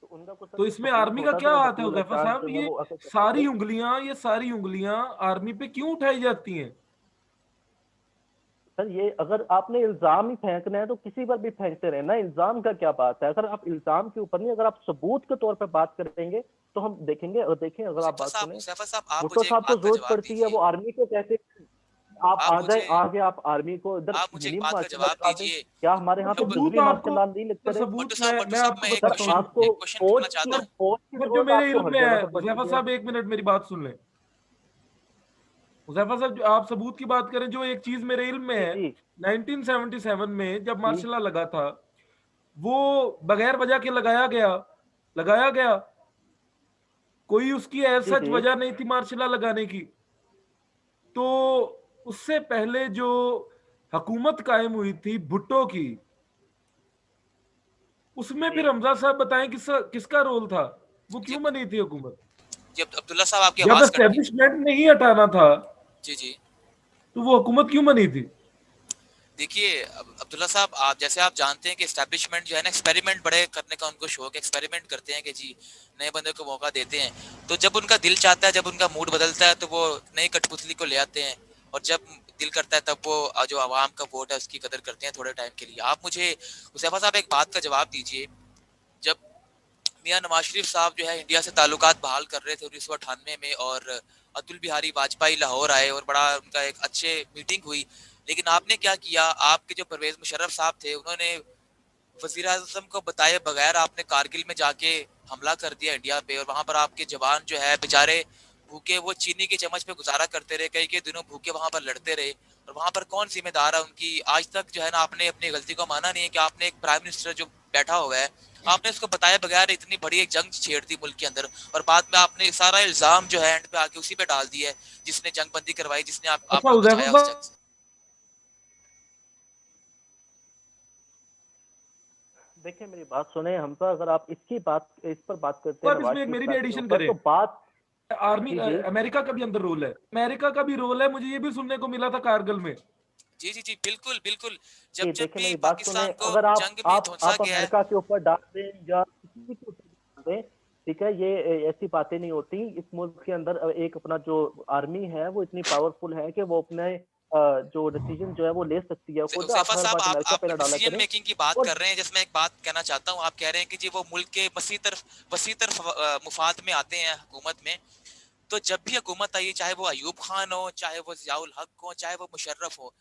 तो उनका कुछ तो सर इसमें सबूत आर्मी का होता क्या तो वो हाथ है मतीउल हुज़ैफा जान साहब? जो है ये वो असल करते सारी थे। उंगलियां, ये सारी उंगलियां आर्मी पे क्यों उठाई जाती हैं? सर ये अगर आपने इल्जाम ही फेंकना है तो किसी पर भी फेंकते रहे ना, इल्जाम का क्या बात है। अगर आप इल्जाम के ऊपर नहीं, अगर आप सबूत के तौर पर बात करेंगे तो हम देखेंगे। और देखें, अगर आप बात सुने, हुज़ैफा साहब आप भुट्टो मुझे एक साहब को बात का जरूरत जवाब पड़ती है, दीजिए। वो आर्मी को कैसे आप आप आ जाए, मुझे आगे आप आर्मी को इधर आप मुझे एक मिनी बात का मार्शल जवाब लगा दें। दीजिए। क्या हमारे यहाँ पे जब सबूत बिजली आपको, मार्शल नहीं सर करे? सबूत मट्टू मैं साहब मैं आपको मैं सर बताता हूँ। आपको एक क्वेश्चन फौज पूछना चाहता की सर हूँ। फौज की सर जो जरूरत मेरे आपको इल्म हर में जगह है, पर हुज़ैफा पड़ती है। साहब एक मिनट मेरी बात सुन लें। हुज़ैफा साहब जो आप सबूत की बात करें, जो एक चीज मेरे इल्म में जी है, जी 1977 में जब जी मार्शल लॉ लगा था, वो बगैर वजह के लगाया गया। कोई उसकी जी सच जी वजह नहीं थी मार्शल लॉ लगाने की। तो उससे पहले जो हुकूमत कायम हुई थी भुट्टो की, उसमें जी फिर हमजा साहब बताएं किसका रोल था? वो जी क्यों बनी थी हुकूमत? जी अब्दुल्ला साहब आपकी जब आवाज कट गई। एस्टेब्लिशमेंट नहीं हटाना था जी जी। तो वो हुकूमत क्यों बनी थी? देखिए अब्दुल्ला साहब, आप जैसे आप जानते हैं कि एस्टैब्लिशमेंट जो है ना, एक्सपेरिमेंट बड़े करने का उनको शौक है, एक्सपेरिमेंट करते हैं कि जी नए बंदे को मौका देते हैं। तो जब उनका दिल चाहता है, जब उनका मूड बदलता है, तो वो नई कठपुतली को ले आते हैं। और जब दिल करता है तब वो जो आवाम का वोट है उसकी कदर करते हैं थोड़े टाइम के लिए। आप मुझे हुज़ैफा साहब एक बात का जवाब दीजिए। जब मियां नवाज शरीफ साहब जो है इंडिया से ताल्लुकात बहाल कर रहे थे 1998 में, और अतुल बिहारी वाजपेयी लाहौर आए और बड़ा उनका एक अच्छे मीटिंग हुई, लेकिन आपने क्या किया? आपके जो परवेज मुशर्रफ साहब थे, उन्होंने वजीर आजम को बताए बगैर आपने कारगिल में जाके हमला कर दिया इंडिया पे, और वहां पर आपके जवान जो है बेचारे भूखे वो चीनी के चम्मच पे गुजारा करते रहे, कई कई दिनों भूखे वहां पर लड़ते रहे। और वहां पर कौन जिम्मेदार है उनकी? आज तक जो है ना, आपने अपनी गलती को माना नहीं है कि आपने एक प्राइम मिनिस्टर जो बैठा हुआ है, आपने उसको बताए बगैर इतनी बड़ी एक जंग छेड़ दी मुल्क के अंदर, और बाद में आपने सारा इल्जाम जो है एंड पे आके उसी पे डाल दिया है जिसने जंगबंदी करवाई, जिसने अच्छा आपको हुज़ैफा बचाया उस जंग साहब, से। देखिए मेरी बात सुने हमजा, अगर आप इस पर बात करते हैं आप नवाज इसमें एक शरीफ मेरी भी साहब के एडिशन ऊपर, करें। तो बात आर्मी जी जी अमेरिका का भी अंदर रोल है, अमेरिका का भी रोल है, मुझे ये भी सुनने को मिला था कारगिल में। जी जी जी, बिल्कुल बिल्कुल। जी, जब देखिए भी मेरी बात सुने, पाकिस्तान को अगर आप जंग में धुंसा आप गया है। अमेरिका के ऊपर डाल दें या किसी के ऊपर भी डाल दें, ठीक है, ये ऐसी बातें नहीं होती। इस मुल्क के अंदर एक अपना जो आर्मी है वो इतनी पावरफुल है कि वो अपने जो डिसीजन जो है वो ले सकती है खुद। आप हुज़ैफ़ा हर साहब, बात अमेरिका पे आप ना डाला डिसीजन करें। मेकिंग की बात और कर रहे हैं, जिसमें एक बात कहना चाहता हूँ। आप कह रहे हैं कि जी वो मुल्क के वसी तरफ मुफाद में आते हैं हुकूमत में। तो जब भी हुकूमत आई, चाहे वो अयूब खान हो, चाहे वो ज़ियाउल हक हो, चाहे वो मुशर्रफ हो,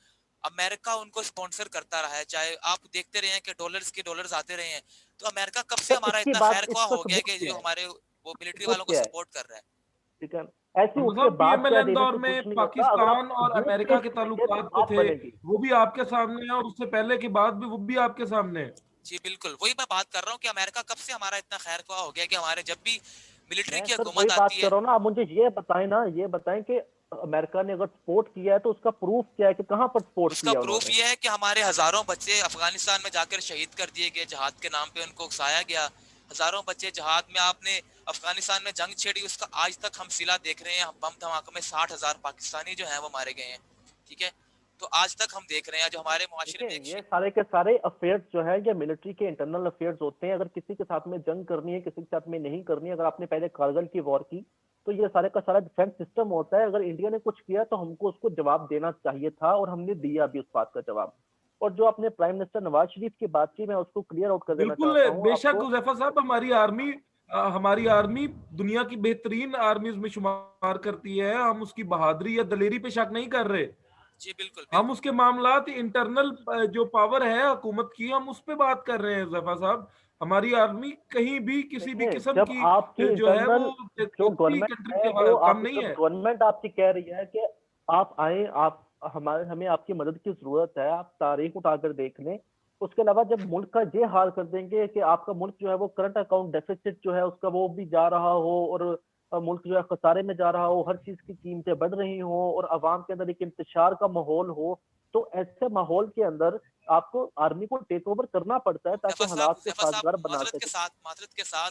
अमेरिका उनको स्पॉन्सर करता रहा है। चाहे आप देखते रहे हैं कि डॉलर्स के डॉलर्स आते रहे हैं। तो अमेरिका कब से सर हमारा इसकी इतना बात, खैर ख्वाह इसका हो गया सबूत कि क्या जो है? हमारे वो मिलिट्री सबूत वालों को क्या है? सपोर्ट कर रहा है। ठीक है, ऐसी हम उसके साहब बाद क्या पीएमएलएन देने दौर से में कुछ नहीं होता। अगर आप पाकिस्तान और सबूत अमेरिका पेश के करेंगे तो ताल्लुकात जो बात थे बनेगी। वो भी आपके सामने है, और उससे पहले के बाद भी वो भी आपके सामने है। जी बिल्कुल, वही मैं बात कर रहा हूँ कि अमेरिका कब से हमारा इतना खैर ख्वाह हो गया कि हमारे जब भी मिलिट्री मैं की सर वही हुकूमत बात आती कर है। रहा हूँ ना। आप मुझे ये बताएं ना, ये बताएं कि अमेरिका ने अगर सपोर्ट किया है तो उसका प्रूफ क्या है कि कहां पर सपोर्ट उसका किया प्रूफ उन्होंने? ये है कि हमारे हजारों बच्चे अफगानिस्तान में जाकर शहीद कर दिए गए, जहाद के नाम पे उनको उकसाया गया। हजारों बच्चे जहाद में, आपने अफगानिस्तान में जंग छेड़ी, उसका आज तक हम सिला देख रहे हैं। बम धमाकों में 60,000 पाकिस्तानी जो है वो मारे गए हैं। ठीक है, तो आज तक हम देख रहे हैं जो हमारे मुआशरे देखिए में एक ये सारे के सारे अफेयर्स जो है ये मिलिट्री के इंटरनल अफेयर्स होते हैं। अगर किसी के साथ में जंग करनी है, किसी के साथ में नहीं करनी है, अगर आपने पहले कारगिल की वॉर की, तो ये सारे का सारा डिफेंस सिस्टम होता है। अगर इंडिया ने कुछ किया तो हमको उसको जवाब देना चाहिए था, और हमने दिया भी उस बात का जवाब। और जो आपने प्राइम मिनिस्टर नवाज शरीफ की बात की, मैं उसको क्लियर आउट कर देना बिल्कुल चाहता हूँ बेशक आपको। हुजैफा साहब, हमारी आर्मी दुनिया की बेहतरीन आर्मीज में शुमार करती है। हम उसकी बहादुरी या दलेरी पे शक नहीं कर रहे। जी बिल्कुल हम बिल्कुल। उसके मामलात इंटरनल जो पावर है हुकूमत की, हम उस पे बात कर रहे हैं जफा साहब। हमारी आर्मी कहीं भी किसी भी देखिए किस्म जब की आपकी जो है इंटरनल वो जो किसी गवर्नमेंट कंट्री है वो के कम आपकी, नहीं जब है। गवर्नमेंट आपकी कह रही है कि आप आए, आप हमारे, हमें आपकी मदद की जरूरत है, आप तारीख उठाकर देख लें। उसके अलावा जब मुल्क का ये हाल कर देंगे कि आपका मुल्क जो है वो करंट अकाउंट डेफिसिट जो है उसका वो भी जा रहा हो, और मुल्क जो है खसारे में जा रहा हो, हर चीज की कीमतें बढ़ रही हो, और आवाम के अंदर एक इंतशार का माहौल हो, तो ऐसे माहौल के अंदर आपको आर्मी को टेक ओवर करना पड़ता है ताकि हालात को हुज़ैफ़ा साहब, साजगार बना माजरत के सके। साथ, माजरत के साथ,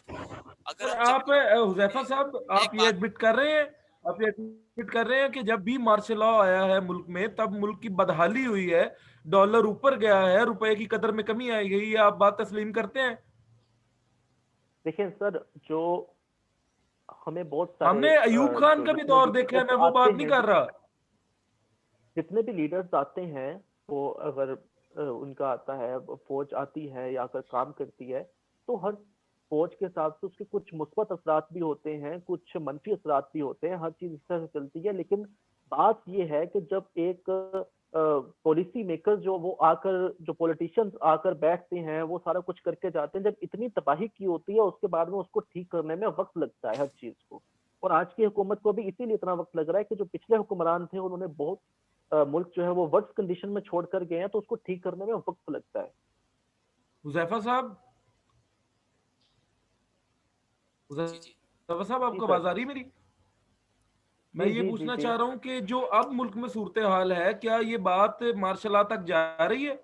अगर और हम जब आप हुजैफा साहब, एक आप ये बात। एडमिट कर रहे हैं, आप ये एडमिट कर रहे हैं कि जब भी मार्शल लॉ आया है मुल्क में, तब मुल्क की बदहाली हुई है, डॉलर ऊपर गया है, रुपए की कदर में कमी आई गई है। आप बात तस्लीम करते हैं? देखिए सर, जो हमें बहुत सारे हमने अयूब खान जो का भी जितने दौर भी देखा है, लीडर्स मैं वो आते बात नहीं हैं, कर रहा। जितने भी लीडर्स आते हैं, वो अगर उनका आता है, फौज आती है या अगर काम करती है, तो हर फौज के हिसाब से उसके कुछ मुस्बत असरात भी होते हैं, कुछ मनफी असरात भी होते हैं। हर चीज इस तरह से चलती है। लेकिन बात ये है कि जब एक पॉलिसी मेकर जो वो आकर, जो पॉलिटिशियंस आकर बैठते हैं, वो सारा कुछ करके जाते हैं, जब इतनी तबाही की होती है उसके बाद में उसको ठीक करने में वक्त लगता है हर चीज को। और आज की हुकूमत को भी इसीलिए इतना वक्त लग रहा है कि जो पिछले हुक्मरान थे उन्होंने बहुत मुल्क जो है वो वर्स्ट कंडीशन में छोड़ कर गए हैं, तो उसको ठीक करने में वक्त लगता है। हुजैफा साहब, जी जी हुजैफा साहब, जी आपको सर। आवाज आ रही मेरी? मैं जी ये जी जी पूछना जी। चाह रहा हूँ कि जो अब मुल्क में सूरत हाल है, क्या ये बात मार्शल लॉ तक जा रही है?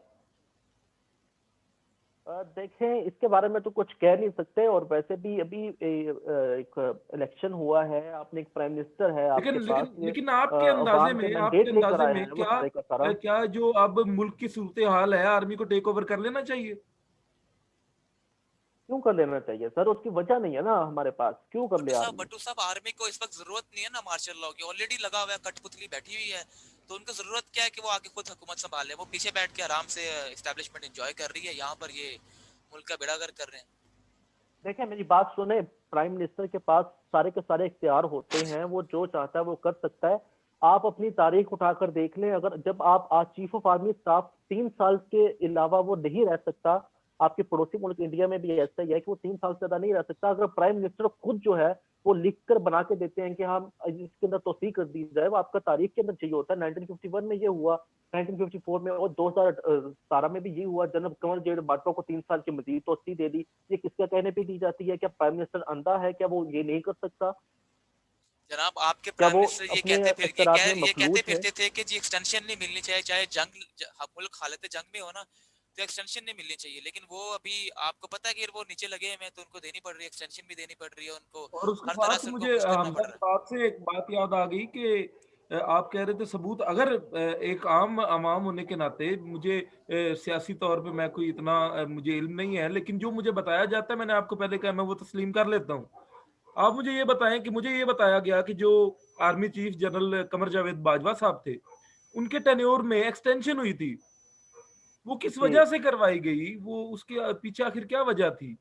देखें, इसके बारे में तो कुछ कह नहीं सकते। और वैसे भी अभी एक इलेक्शन हुआ है, आपने एक प्राइम मिनिस्टर है लेकिन आपके पास, लेकिन ये लेकिन अवाम से आपके मैंडेट लेकर अंदाजे आया में है वो क्या सारे का सारा। क्या जो अब मुल्क की सूरत हाल है, आर्मी को टेक ओवर कर लेना चाहिए? क्यों कर लेना चाहिए सर? उसकी वजह नहीं है ना हमारे पास, क्यों कर ले आर्मी? बट्टू साहब, आर्मी को इस वक्त जरूरत नहीं है ना मार्शल लॉ की। ऑलरेडी लगा हुआ है, कठपुतली बैठी हुई है। तो उनको जरूरत क्या है कि वो आगे खुद हुकूमत संभाले? वो पीछे बैठ के आराम से एस्टेब्लिशमेंट एंजॉय कर रही है, यहाँ पर ये मुल्क का बेड़ा गर्क कर रहे हैं। देखिए मेरी बात सुने, प्राइम मिनिस्टर के पास सारे के सारे इख्तियार होते हैं, वो जो चाहता है वो कर सकता है। आप अपनी तारीख उठाकर देख लें, अगर जब आप आज चीफ ऑफ आर्मी स्टाफ 3 साल के अलावा वो नहीं रह सकता, आपके पड़ोसी मुल्क इंडिया में भी ऐसा ही है कि वो 3 साल से ज्यादा नहीं रह सकता। अगर प्राइम मिनिस्टर खुद जो है वो लिख कर बना के देते हैं कि हम इसके अंदर तौसीक कर दी जाए, वो आपका तारीख के अंदर चाहिए होता है। 1951 में ये हुआ, 1954 में, और 2017 में भी ये हुआ। जनरल कंवर जेड बाजवा को 3 साल की मजीद तोसी दे दी। ये किसका कहने पे दी जाती है? क्या प्राइम मिनिस्टर अंधा है? क्या वो ये नहीं कर सकता? जनाब, आपके क्या प्राइम वो मिनिस्टर अपने इख्तियारात में ये कहते मफलूज है? फिरते थे कि जी एक्सटेंशन नहीं मिलनी चाहिए, चाहे जंग मुल्क हालत जंग में हो ना, तो एक्सटेंशन नहीं मिलनी चाहिए, लेकिन वो अभी आपको पता है कि वो नीचे लगे हुए हैं तो उनको देनी पड़ रही है, एक्सटेंशन भी देनी पड़ रही है उनको, और उसके हर तरह साथ से उनको मुझे खुश करना हमजा पड़ की रहा है। बात से एक बात याद आ गई कि आप कह रहे थे सबूत, अगर एक आम अवाम होने के नाते मुझे सियासी तौर पे मैं कोई इतना मुझे इल्म नहीं है, लेकिन जो मुझे बताया जाता है, मैंने आपको पहले कहा, मैं वो तस्लीम कर लेता हूँ। आप मुझे ये बताएं कि मुझे ये बताया गया कि जो army chief general Qamar Javed Bajwa साहब थे, उनके टेन्योर में एक्सटेंशन हुई थी, वो किस जी वजह से करवाई गई, वो उसके पीछे आखिर क्या वजह थी?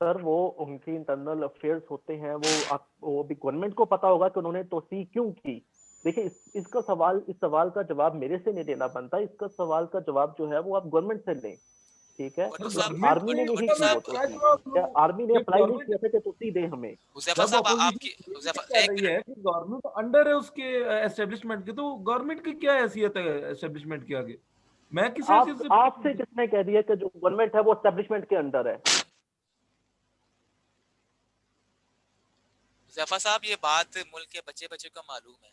सर, वो उनके इंटरनल अफेयर्स होते हैं, वो भी गवर्नमेंट को पता होगा कि उन्होंने तोसी क्यों की। देखिए, इस सवाल का जवाब मेरे से नहीं देना बनता, इसका सवाल का जवाब जो है वो आप गवर्नमेंट से लें। ठीक है, भट्टू सर साहब, गवर्नमेंट आर्मी को ने नहीं इसका भट्टू की मैं वो साहब, क्या तोसी, जवाब या दूं? आर्मी ने जब अप्लाई नहीं किया गवर्नमेंट था कि तोसी दे हमें। हुजैफा जब साहब अपोजिशन आपकी, ये हुजैफा कह एक रही मिनट, है कि गवर्नमेंट अंडर है उसके एस्टेब्लिशमेंट के, तो गवर्नमेंट की क्या हैसियत है एस्टेब्लिशमेंट के आगे? मैं किस हैसियत से आपसे पूछूं? किसने कह दिया कि जो गवर्नमेंट है वो एस्टेब्लिशमेंट के अंडर है? हुजैफा साहब ये बात मुल्क के बच्चे बच्चे को मालूम है,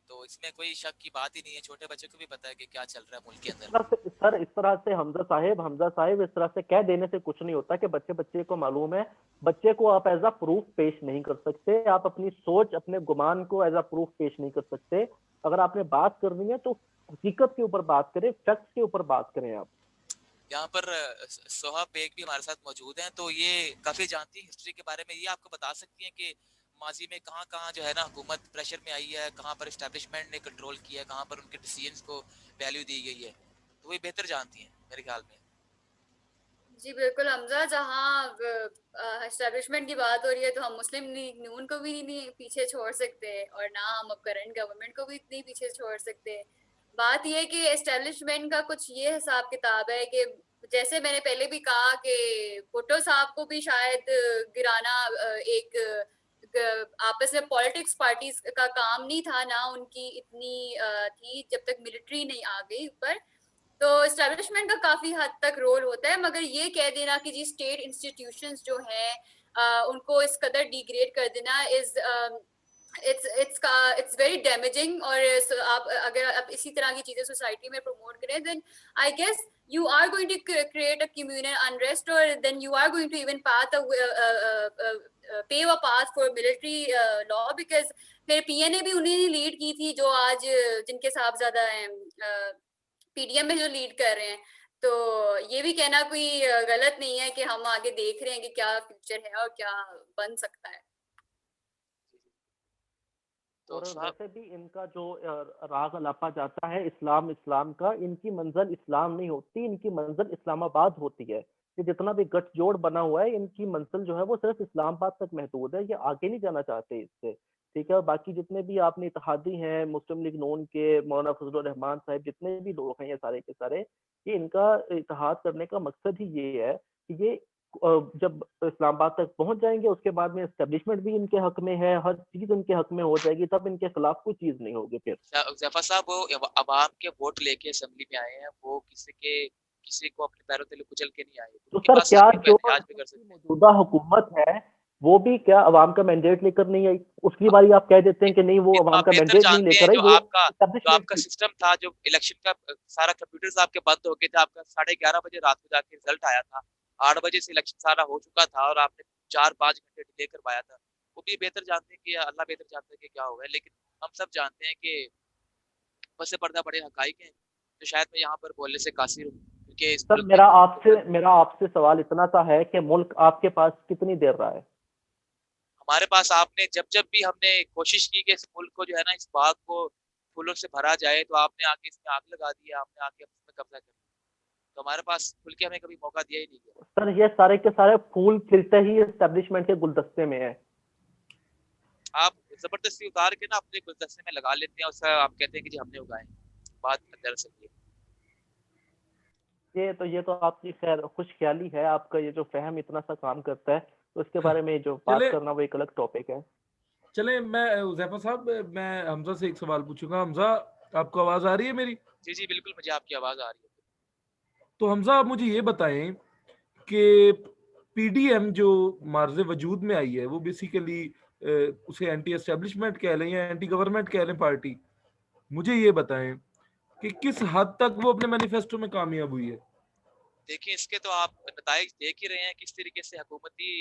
तो इसमें कोई शक की बात ही नहीं है, छोटे बच्चे को भी पता है कि क्या चल रहा है मुल्क के इस अंदर। तरह से सर, इस तरह से हमजा साहिब इस तरह से कह देने से कुछ नहीं होता कि बच्चे बच्चे को मालूम है। बच्चे को आप एज अ प्रूफ पेश नहीं कर सकते, आप अपनी सोच, अपने गुमान को एज अ प्रूफ पेश नहीं कर सकते। अगर आपने बात करनी है तो हकीकत के ऊपर बात करें, फैक्ट्स के ऊपर बात करें आप। यहाँ पर सोहा बेग भी हमारे साथ मौजूद हैं, तो ये काफी जानती हैं हिस्ट्री के बारे में, ये आपको बता सकती हैं कि माजी में कहाँ कहाँ जो है ना हुकूमत प्रेशर में आई है, कहाँ पर एस्टेब्लिशमेंट ने कंट्रोल किया है, कहाँ पर उनके डिसीजंस को वैल्यू दी गई है, तो वो बेहतर जानती हैं मेरे ख्याल में। जी बिल्कुल हमजा, जहाँ एस्टेब्लिशमेंट की बात हो रही है तो हम मुस्लिम लीग नून को भी नहीं पीछे छोड़ सकते, और ना हम अब करंट गवर्नमेंट को भी नहीं पीछे छोड़ सकते। बात यह है कि एस्टेब्लिशमेंट का कुछ ये हिसाब किताब है कि जैसे मैंने पहले भी कहा कि भुट्टो साहब को भी शायद गिराना एक आपस में पॉलिटिक्स पार्टीज का काम नहीं था, ना उनकी इतनी थी जब तक मिलिट्री नहीं आ गई ऊपर। तो एस्टेब्लिशमेंट का काफी हद तक रोल होता है, मगर ये कह देना कि जी स्टेट इंस्टीट्यूशंस जो हैं उनको इस कदर डिग्रेड कर देना इज इट्स वेरी डैमेजिंग। और आप अगर आप इसी तरह की चीजें सोसाइटी में प्रमोट करें, then I guess you are going to create a communal unrest, or then you are going to even pave a path for military law, because फिर पीएनए भी उन्हीं ने लीड की थी जो आज जिनके साहबजादा हैं पीडीएम में जो लीड कर रहे हैं। तो ये भी कहना कोई गलत नहीं है कि हम आगे देख रहे हैं कि क्या फ्यूचर है और क्या बन सकता है। तो और साहब, वैसे भी इनका जो राग अलापा जाता है इस्लाम इस्लाम का, इनकी मंजिल इस्लाम नहीं होती, इनकी मंजिल इस्लामाबाद होती है। ये जितना भी गठजोड़ बना हुआ है, इनकी मंजिल जो है वो सिर्फ इस्लामाबाद तक महदूद है, ये आगे नहीं जाना चाहते इससे। ठीक है, और बाकी जितने भी आपने इत्तेहादी हैं मुस्लिम लीग नून के, मौलाना फजलुर रहमान साहब, जितने भी लोग हैं ये सारे के सारे, ये इनका इत्तेहाद करने का मकसद ही ये है कि ये जब इस्लामाबाद तक पहुंच जाएंगे उसके बाद में एस्टेब्लिशमेंट भी इनके हक में है, हर चीज इनके हक में हो जाएगी, तब इनके खिलाफ कोई चीज नहीं होगी फिर। जफर साहब वो अवाम के वोट लेके असेंबली में आए हैं, वो किसी को अपने पैरों तले कुचल के नहीं आए, तो उनके सर, पास क्या हक है, जो लिहाज भी कर सकते हैं। मौजूदा हुकूमत है वो भी क्या अवाम का मैंडेट लेकर नहीं आई? उसकी बारी आप कह देते हैं कि नहीं, वो ये तो अवाम आप का बेहतर मैंडेट नहीं जानते हैं, लेकर आई, वो जो एस्टेब्लिशमेंट आपका की। सिस्टम था, जो इलेक्शन का सारा कंप्यूटर्स आपके बंद हो गए थे, आपका 11:30 बजे रात को जाके रिजल्ट आया था, 8 बजे से इलेक्शन सारा हो चुका था और आपने 4-5 घंटे डिले करवाया था। वो भी बेहतर जानते हैं कि अल्लाह बेहतर जानता है कि क्या होगा, लेकिन हम सब जानते हैं कि बस से पर्दा बड़े हकाइक हैं, तो शायद मैं यहाँ पर बोलने से कासिर हूँ, क्योंकि इस सर, मुल्क में मेरा आपसे सवाल इतना सा है कि मुल्क आपके पास कितनी देर रहा है? हमारे पास आपने जब भी हमने कोशिश की कि इस मुल्क को जो है ना, इस बाग को फूलों से भरा जाए, तो आपने आके इसमें आग लगा दी है, आपने आके इसमें कब्जा कर लिया, तो हमारे पास खुल के हमें कभी मौका दिया ही नहीं गया। सर, ये सारे के सारे फूल खिलते ही एस्टेब्लिशमेंट के गुलदस्ते में है। आप जबरदस्ती उतार के ना अपने गुलदस्ते में लगा लेते हैं, उसका आप कहते हैं कि जी हमने उगाए, बात दरअसल ये। ये तो आपकी खैर खुश ख्याली है, आपका ये जो फहम इतना सा काम करता है, तो इसके बारे में जो बात चले करना वो एक अलग टॉपिक है। चले मैं उज़ैफा साहब, मैं हमजा से एक सवाल पूछूंगा। हमजा, आपको आवाज आ रही है मेरी? जी जी बिल्कुल, मुझे आपकी आवाज आ रही है। तो हमजा, आप मुझे ये बताएं कि पीडीएम जो मार्ज वजूद में आई है, वो बेसिकली उसे एंटी एस्टेब्लिशमेंट कह लें या एंटी गवर्नमेंट कह लें पार्टी, मुझे ये बताएं कि किस हद तक वो अपने मैनिफेस्टो में कामयाब हुई है। देखिए इसके तो आप नताइज देख ही रहे हैं किस तरीके से हुकूमती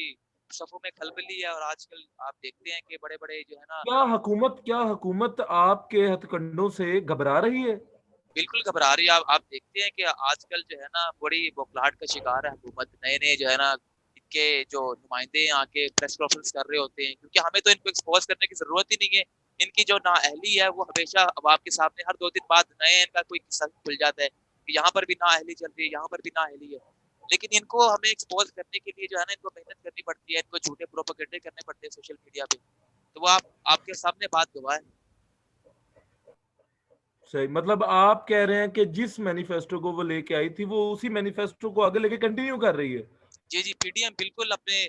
सफों में खलबली है, और आजकल आप देखते हैं कि बड़े-बड़े जो है ना, क्या हुकूमत आपके हथकंडों से घबरा रही है? बिल्कुल घबरा रही है। आप देखते हैं कि आजकल जो है ना बड़ी बौखलाहट का शिकार है हुकूमत। नए-नए जो है ना इनके जो नुमाइंदे आके प्रेस कॉन्फ्रेंस कर रहे होते हैं, क्योंकि हमें तो इनको एक्सपोज़ करने की ज़रूरत ही नहीं है। इनकी जो नाअहली है वो हमेशा अवाम के सामने हर 2 दिन बाद नए इनका कोई किस्सा खुल जाता है कि यहाँ पर भी नाअहली चल रही है, यहाँ पर भी नाअहली है। लेकिन इनको हमें एक्सपोज़ करने के लिए जो है ना इनको मेहनत करनी पड़ती है, इनको झूठे प्रोपेगेंडे करने पड़ते हैं सोशल मीडिया पे। तो वो आपके सामने बात गवाह है। सही, मतलब आप कह रहे हैं कि जिस मैनिफेस्टो को वो लेके आई थी, वो उसी मैनिफेस्टो को आगे लेके कंटिन्यू कर रही है जी, जी, पीडीएम बिल्कुल अपने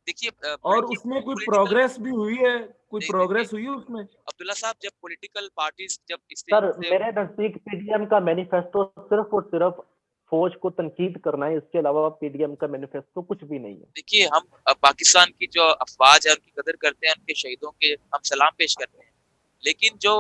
देखिए और उसमें कोई पॉलिटिकल प्रोग्रेस भी हुई है? कोई देखिए प्रोग्रेस हुई है उसमें? अब्दुल्ला साहब, जब पॉलिटिकल पार्टीज जब इस सर तरीके से, मेरे नजदीक पीडीएम का मैनिफेस्टो सिर्फ और सिर्फ फौज को तनकीद करना है, इसके अलावा पीडीएम का मैनिफेस्टो कुछ भी नहीं है। देखिए हम पाकिस्तान की जो अफवाज है उनकी कदर करते हैं, उनके शहीदों के हम सलाम पेश करते हैं, लेकिन जो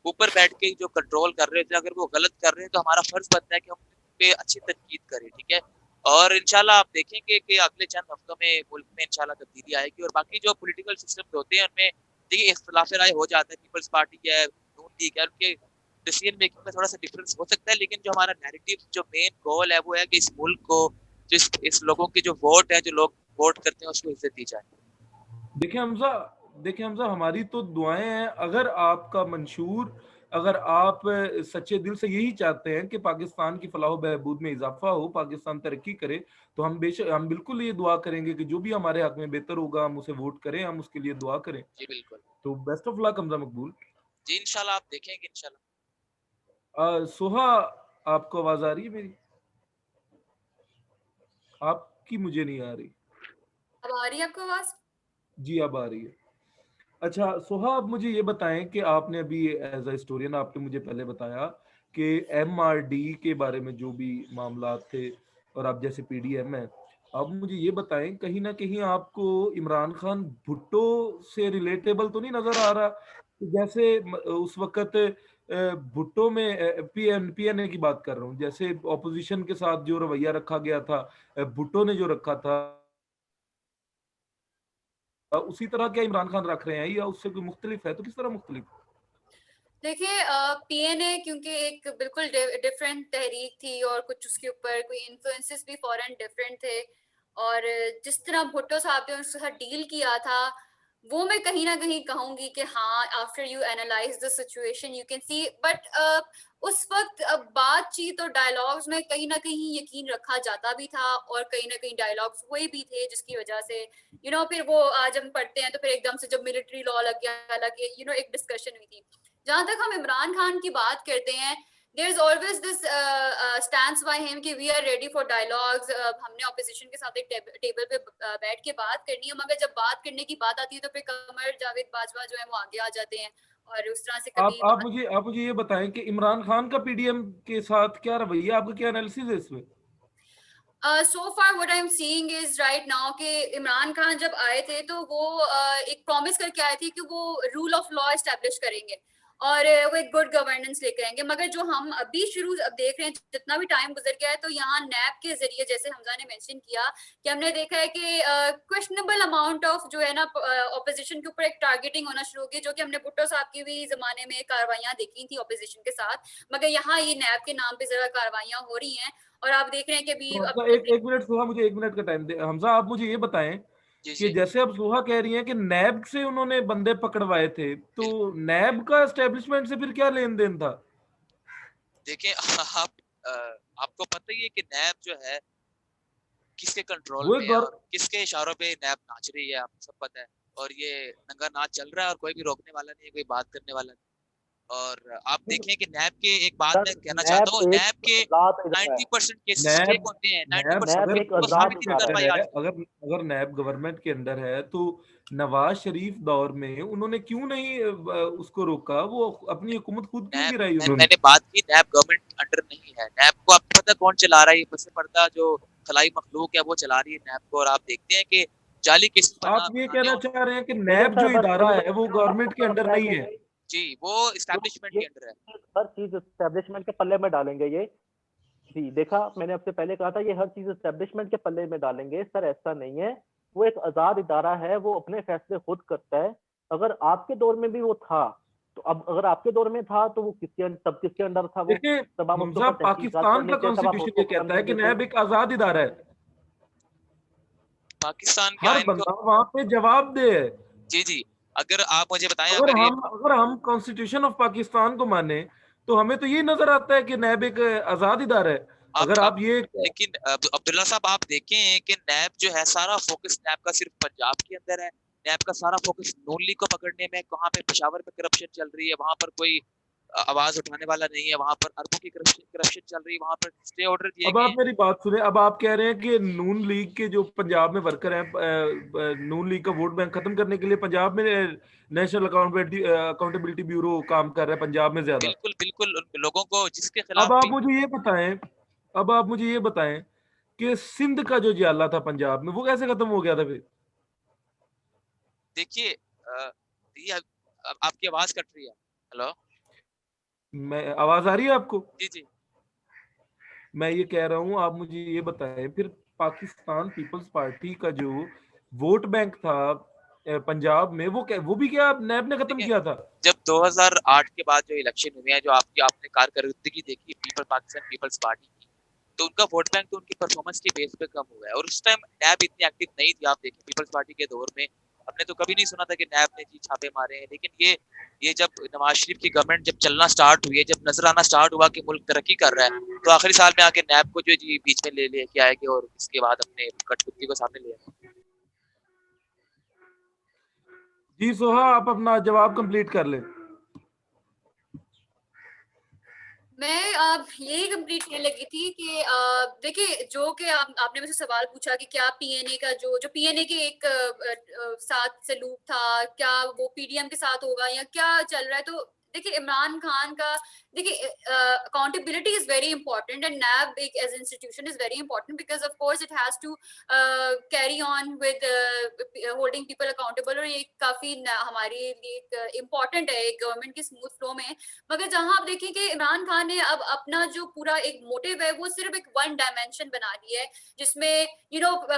ऊपर बैठ के जो कंट्रोल कर रहे थे, अगर वो गलत कर रहे हैं तो हमारा फर्ज बनता है कि हम उन पे अच्छी तनकीद करें, ठीक है। और इंशाल्लाह आप देखेंगे कि अगले चंद हफ्तों में मुल्क में इंशाल्लाह तब्दीली आएगी, और बाकी जो पॉलिटिकल सिस्टम होते हैं उनमें देखिए इख्तिलाफ राय हो जाता है, पीपल्स पार्टी है, नून लीग है, उनके डिसीजन मेकिंग में थोड़ा सा डिफरेंस हो सकता है, लेकिन जो हमारा नैरेटिव जो मेन गोल है वो है कि इस मुल्क को, जो इस लोगों के जो वोट है, जो लोग वोट करते हैं, उसको इज्जत दी जाए। देखिए हमजा देखिए हमजा, हमारी तो दुआएं हैं। अगर आपका मंशूर, अगर आप सच्चे दिल से यही चाहते हैं कि पाकिस्तान की फलाह बहबूद में इजाफा हो, पाकिस्तान तरक्की करे, तो हम बिल्कुल ये दुआ करेंगे कि जो भी हमारे हक में बेहतर होगा हम उसे वोट करें, हम उसके लिए दुआ करें। जी बिल्कुल। तो बेस्ट ऑफ लक हमजा मकबूल। जी इंशाल्लाह आप देखेंगे इंशाल्लाह। सोहा, आपको आवाज आ रही है मेरी? आपकी मुझे नहीं आ रही। अब आ रही है आपको आवाज? जी अब आ रही है। अच्छा सोहा, आप मुझे ये बताएं कि आपने अभी एज अ हिस्टोरियन आपने मुझे पहले बताया कि एमआरडी के बारे में जो भी मामला थे, और आप जैसे पीडीएम है, अब मुझे ये बताएं कहीं ना कहीं आपको इमरान खान भुट्टो से रिलेटेबल तो नहीं नजर आ रहा? जैसे उस वक्त भुट्टो में पीएनए की बात कर रहा हूँ, जैसे ऑपोजिशन के साथ जो रवैया रखा गया था, भुट्टो ने जो रखा था, उसी तरह क्या इमरान खान रख रहे हैं या उससे कोई मुख्तलिफ है? तो किस तरह मुख्तलिफ? देखिए पीएनए क्योंकि एक बिल्कुल डिफरेंट तहरीक थी और कुछ उसके ऊपर कोई इन्फ्लुएंसेस भी फॉरेन डिफरेंट थे, और जिस तरह भुट्टो साहब ने उसके साथ डील किया था, वो मैं कहीं ना कहीं कहूंगी कि हाँ, after you analyse the situation you can see, but उस वक्त बातचीत और डायलॉग्स में कहीं ना कहीं यकीन रखा जाता भी था, और कहीं ना कहीं डायलॉग्स हुए भी थे जिसकी वजह से फिर वो आज हम पढ़ते हैं तो फिर एकदम से जब मिलिट्री लॉ लग गया, एक डिस्कशन हुई थी। जहां तक हम इमरान खान की बात करते हैं, there is always this stands by him कि we are ready for dialogues, हमने ऑपोजिशन के साथ एक टेबल पे बैठ के बात करनी है, मगर जब बात करने की बात आती है तो फिर कमर जावेद बाजवा जो है वो आगे आ जाते हैं, और उस तरह से आप कभी आप बात। मुझे आप मुझे ये बताएं कि इमरान खान का पीडीएम के साथ क्या रवैया, आपका क्या एनालिसिस है इसमें? So far what I am seeing is right now कि इमरान खान जब आए थे तो वो एक प्रॉमिस करके आए थे कि वो रूल ऑफ लॉ एस्टेब्लिश करेंगे और वो एक गुड गवर्नेंस लेकर आएंगे, मगर जो हम अभी शुरू अब देख रहे हैं, जितना भी टाइम गुजर गया है, तो यहाँ नैब के जरिए, जैसे हमजा ने मेंशन किया, कि हमने देखा है कि क्वेश्चनेबल अमाउंट ऑफ जो है ना ऑपोजिशन के ऊपर एक टारगेटिंग होना शुरू हो गई, जो कि हमने भुट्टो साहब की भी जमाने में कार्रवाइयां देखी थी ऑपोजिशन के साथ, मगर यहाँ ये नैब के नाम पे जरा कार्रवाइयां हो रही हैं, और आप देख रहे हैं कि अभी तो अब हमजा, एक मिनट सुहा, मुझे एक मिनट का टाइम दे। हमजा, आप मुझे ये बताएं जी कि जी जैसे अब सुहा कह रही हैं कि नैब से उन्होंने बंदे पकड़वाए थे, तो बिल्कुल। नैब का एस्टेब्लिशमेंट से फिर क्या लेन देन था? देखिए आप आपको पता ही है कि नैब जो है किसके कंट्रोल वो में एक है, गौर और किसके इशारों पे नैब नाच रही है, आपको सब पता है। और ये नंगा नाच चल रहा है, और कोई भी रोकने वाला नहीं है, कोई बात करने वाला नहीं। और आप देखें कि नैब के, एक बात सर मैं कहना चाहता हूँ, नैब एक नैब के आजाद इदारा है। 90% केसेस फेक नैब होते हैं, नैब 90% नैब अगर एक केसेस को आजाद साबित गवर्नमेंट नहीं के कर इदारा अंडर है। पाई है, आज तक। अगर नैब गवर्नमेंट के अंडर है, तो नवाज शरीफ दौर में उन्होंने क्यों नहीं उसको रोका? वो अपनी हुकूमत खुद क्यों नैब गिराई उन्होंने? मैंने बात की, नैब गवर्नमेंट अंडर नहीं है। नैब को आपको पता कौन चला रहा है? ये बसे पर्दा जो खलाई मखलूक है वो चला रही है नैब को, और आप देखते हैं कि जाली केसेस आप ये बनाने कहना और चाह रहे हैं कि देखिए नैब जो सर, बस इदारा मुझे है वो गवर्नमेंट के अंडर लगता है नहीं कि है? जी वो जो इस्टेब्लिशमेंट ये के अंडर है। हर चीज एस्टेब्लिशमेंट के पल्ले में डालेंगे ये। जी, देखा मैंने आपसे पहले कहा था ये हर चीज़ एस्टेब्लिशमेंट के पल्ले में डालेंगे, सर ऐसा नहीं है। वो एक आज़ाद इदारा है, वो अपने फैसले खुद करता है। अगर आपके दौर में भी वो था, तो अब अगर आपके दौर में था तो वो तब किसके अंडर था वो? देखिए तब आप उसके ऊपर साहब, तहकीकात कर पाकिस्तान का लेते, तब आप कॉन्स्टिट्यूशन उसको ये खत्म कहता है कर कि देते। नैब एक आजाद इदारा है, पाकिस्तान के हर आइन को, बंदा वहां पे जवाबदेह है। जी जी, अगर आप मुझे बताएं, अगर हम कॉन्स्टिट्यूशन ऑफ पाकिस्तान को माने तो हमें तो ये नजर आता है कि नैब एक आजाद इदारा है। अगर आप आप ये लेकिन अब्दुल्ला साहब आप देखें कि नैब जो है सारा फोकस नैब का सिर्फ पंजाब के अंदर है। नैब का सारा फोकस नून लीग को पकड़ने में, कहाँ पे पेशावर में करप्शन चल रही है वहां पर कोई आवाज उठाने वाला नहीं है, वहां पर अरबों की करप्शन चल रही है, वहां पर स्टे ऑर्डर दिए अब गए आप हैं। मेरी बात सुने, अब आप कह रहे हैं कि नून लीग के जो पंजाब में वर्कर हैं, नून लीग का वोट बैंक खत्म करने के लिए पंजाब में नेशनल अकाउंटेबिलिटी ब्यूरो काम कर रहा है पंजाब में ज्यादा। बिल्कुल बिल्कुल, उन लोगों को जिसके अब खिलाफ आप भी, मुझे ये बताएं अब आप मुझे ये बताएं कि सिंध का जो जियाला था पंजाब में, वो कैसे खत्म हो गया था फिर? देखिए ये आपकी आवाज कट रही है। हेलो। मैं आवाज आ रही है आपको? जी जी। मैं ये कह रहा हूँ, आप मुझे ये बताएं फिर, पाकिस्तान पीपल्स पार्टी का जो वोट बैंक था पंजाब में, वो भी क्या नैब ने खत्म देखिए, किया था? जब 2008 के बाद जो इलेक्शन हुए हैं, जो आपने कारकर्दगी देखी पाकिस्तान पीपल्स पार्टी की, तो उनका वोट बैंक तो उनकी परफॉर्मेंस के बेस पे कम हुआ है। और उस टाइम नैब इतनी एक्टिव नहीं थी। आप देखिए पीपल्स पार्टी के दौर में हमने तो कभी नहीं सुना था कि नैब ने जी छापे मारे हैं। लेकिन ये जब नवाज शरीफ की गवर्नमेंट जब चलना स्टार्ट हुई है, जब नजर आना स्टार्ट हुआ कि मुल्क तरक्की कर रहा है, तो आखिरी साल में आके नैब को जो जी बीच में लेके आएगी और इसके बाद अपने कठपुतली को सामने ले आएंगे। जी सोहा, आप अपना जवाब कंप्लीट कर लें। मैं अब यही कंप्लीट करने लगी थी कि देखिए, जो कि आपने मुझे सवाल पूछा कि क्या पीएनए का जो पीएनए के एक साथ सलूक था, क्या वो पीडीएम के साथ होगा या क्या चल रहा है? तो देखिए, इमरान खान का, देखिए, accountability is very important and NAB एक as institution is very important because of course it has to carry on with holding people accountable, और ये काफी हमारे लिए एक इम्पॉर्टेंट है एक गवर्नमेंट के स्मूथ फ्लो में। मगर जहां आप देखें कि इमरान खान ने अब अपना जो पूरा एक मोटिव है वो सिर्फ एक वन डायमेंशन बना दिया है, जिसमें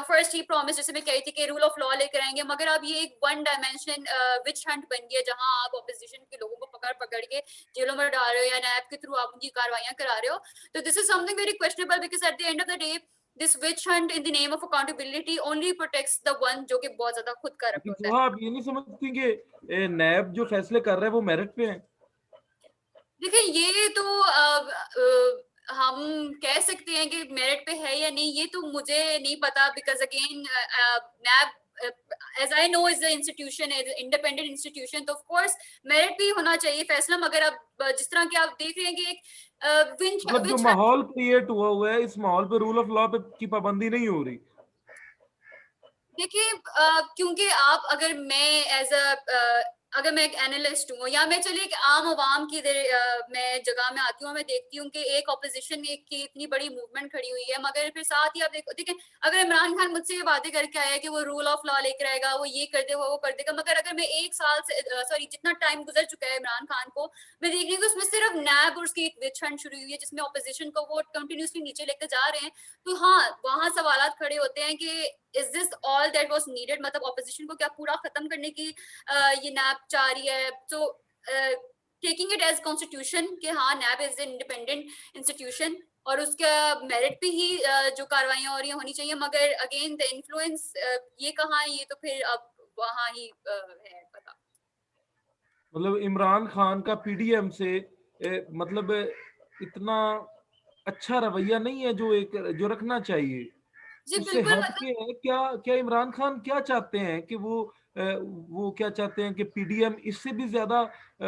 फर्स्ट ही प्रॉमिस जैसे मैं कही थी कि रूल ऑफ लॉ लेकर आएंगे, मगर अब ये एक वन डायमेंशन विच हंट बन गया, जहां आप ऑपोजिशन के लोगों को पकड़ पकड़ के जेलों में डाल रहे हो या नैब के थ्रू आप उनकी कार्रवाइयां करा रहे हो। तो this is something very questionable because at the end of the day this witch hunt in the name of accountability only protects the one जो कि बहुत ज्यादा खुद करप्ट लेकिन होता है। सोहा, आप ये नहीं समझती कि नैब जो फैसले कर रहा है वो मेरिट पे है? देखिए, ये तो हम कह सकते हैं कि मेरिट पे है या नहीं, ये तो मुझे नहीं पता because again NAB as I know is the institution, is independent institution, तो ऑफ कोर्स मेरिट भी होना चाहिए फैसला। मगर अब जिस तरह के आप देख रहे हैं कि एक विच मतलब जो विच माहौल क्रिएट हुआ है, इस माहौल पे रूल ऑफ लॉ पे की पाबंदी नहीं हो रही। देखिए, क्योंकि आप अगर मैं एक एनालिस्ट हूँ या मैं चलिए एक आम आवाम की मैं जगह में आती हूँ, मैं देखती हूँ कि एक ऑपोजिशन की इतनी बड़ी मूवमेंट खड़ी हुई है, मगर फिर साथ ही आप देखें, अगर इमरान खान मुझसे ये बातें करके आया कि वो रूल ऑफ लॉ लेकर आएगा, वो ये कर देगा वो कर देगा, मगर अगर मैं एक साल से सॉरी जितना टाइम गुजर चुका है इमरान खान को, मैं देख रही हूँ कि उसमें सिर्फ नैब और उसकी एक विच हंट शुरू हुई है जिसमें ऑपोजिशन को वो कंटिन्यूसली नीचे लेकर जा रहे हैं। तो हाँ, वहां सवाल खड़े होते हैं कि is this all that was needed? मतलब ऑपोजिशन को क्या पूरा खत्म करने की ये नैब चाह रही है? तो टेकिंग इट एज कॉन्स्टिट्यूशन कि हाँ, नैब इज एन इंडिपेंडेंट इंस्टीट्यूशन और उसका मेरिट पे ही जो कार्रवाइयां हो रही होनी चाहिए, मगर अगेन द इन्फ्लुएंस ये कहाँ है, ये तो फिर अब वहां ही है पता। मतलब इमरान खान का पीडीएम से मतलब इतना अच्छा रवैया नहीं है जो रखना चाहिए, जी उससे बिल्कुल, हट मतलब के है। क्या क्या इमरान खान क्या चाहते हैं कि वो क्या चाहते हैं कि पीडीएम इससे भी ज्यादा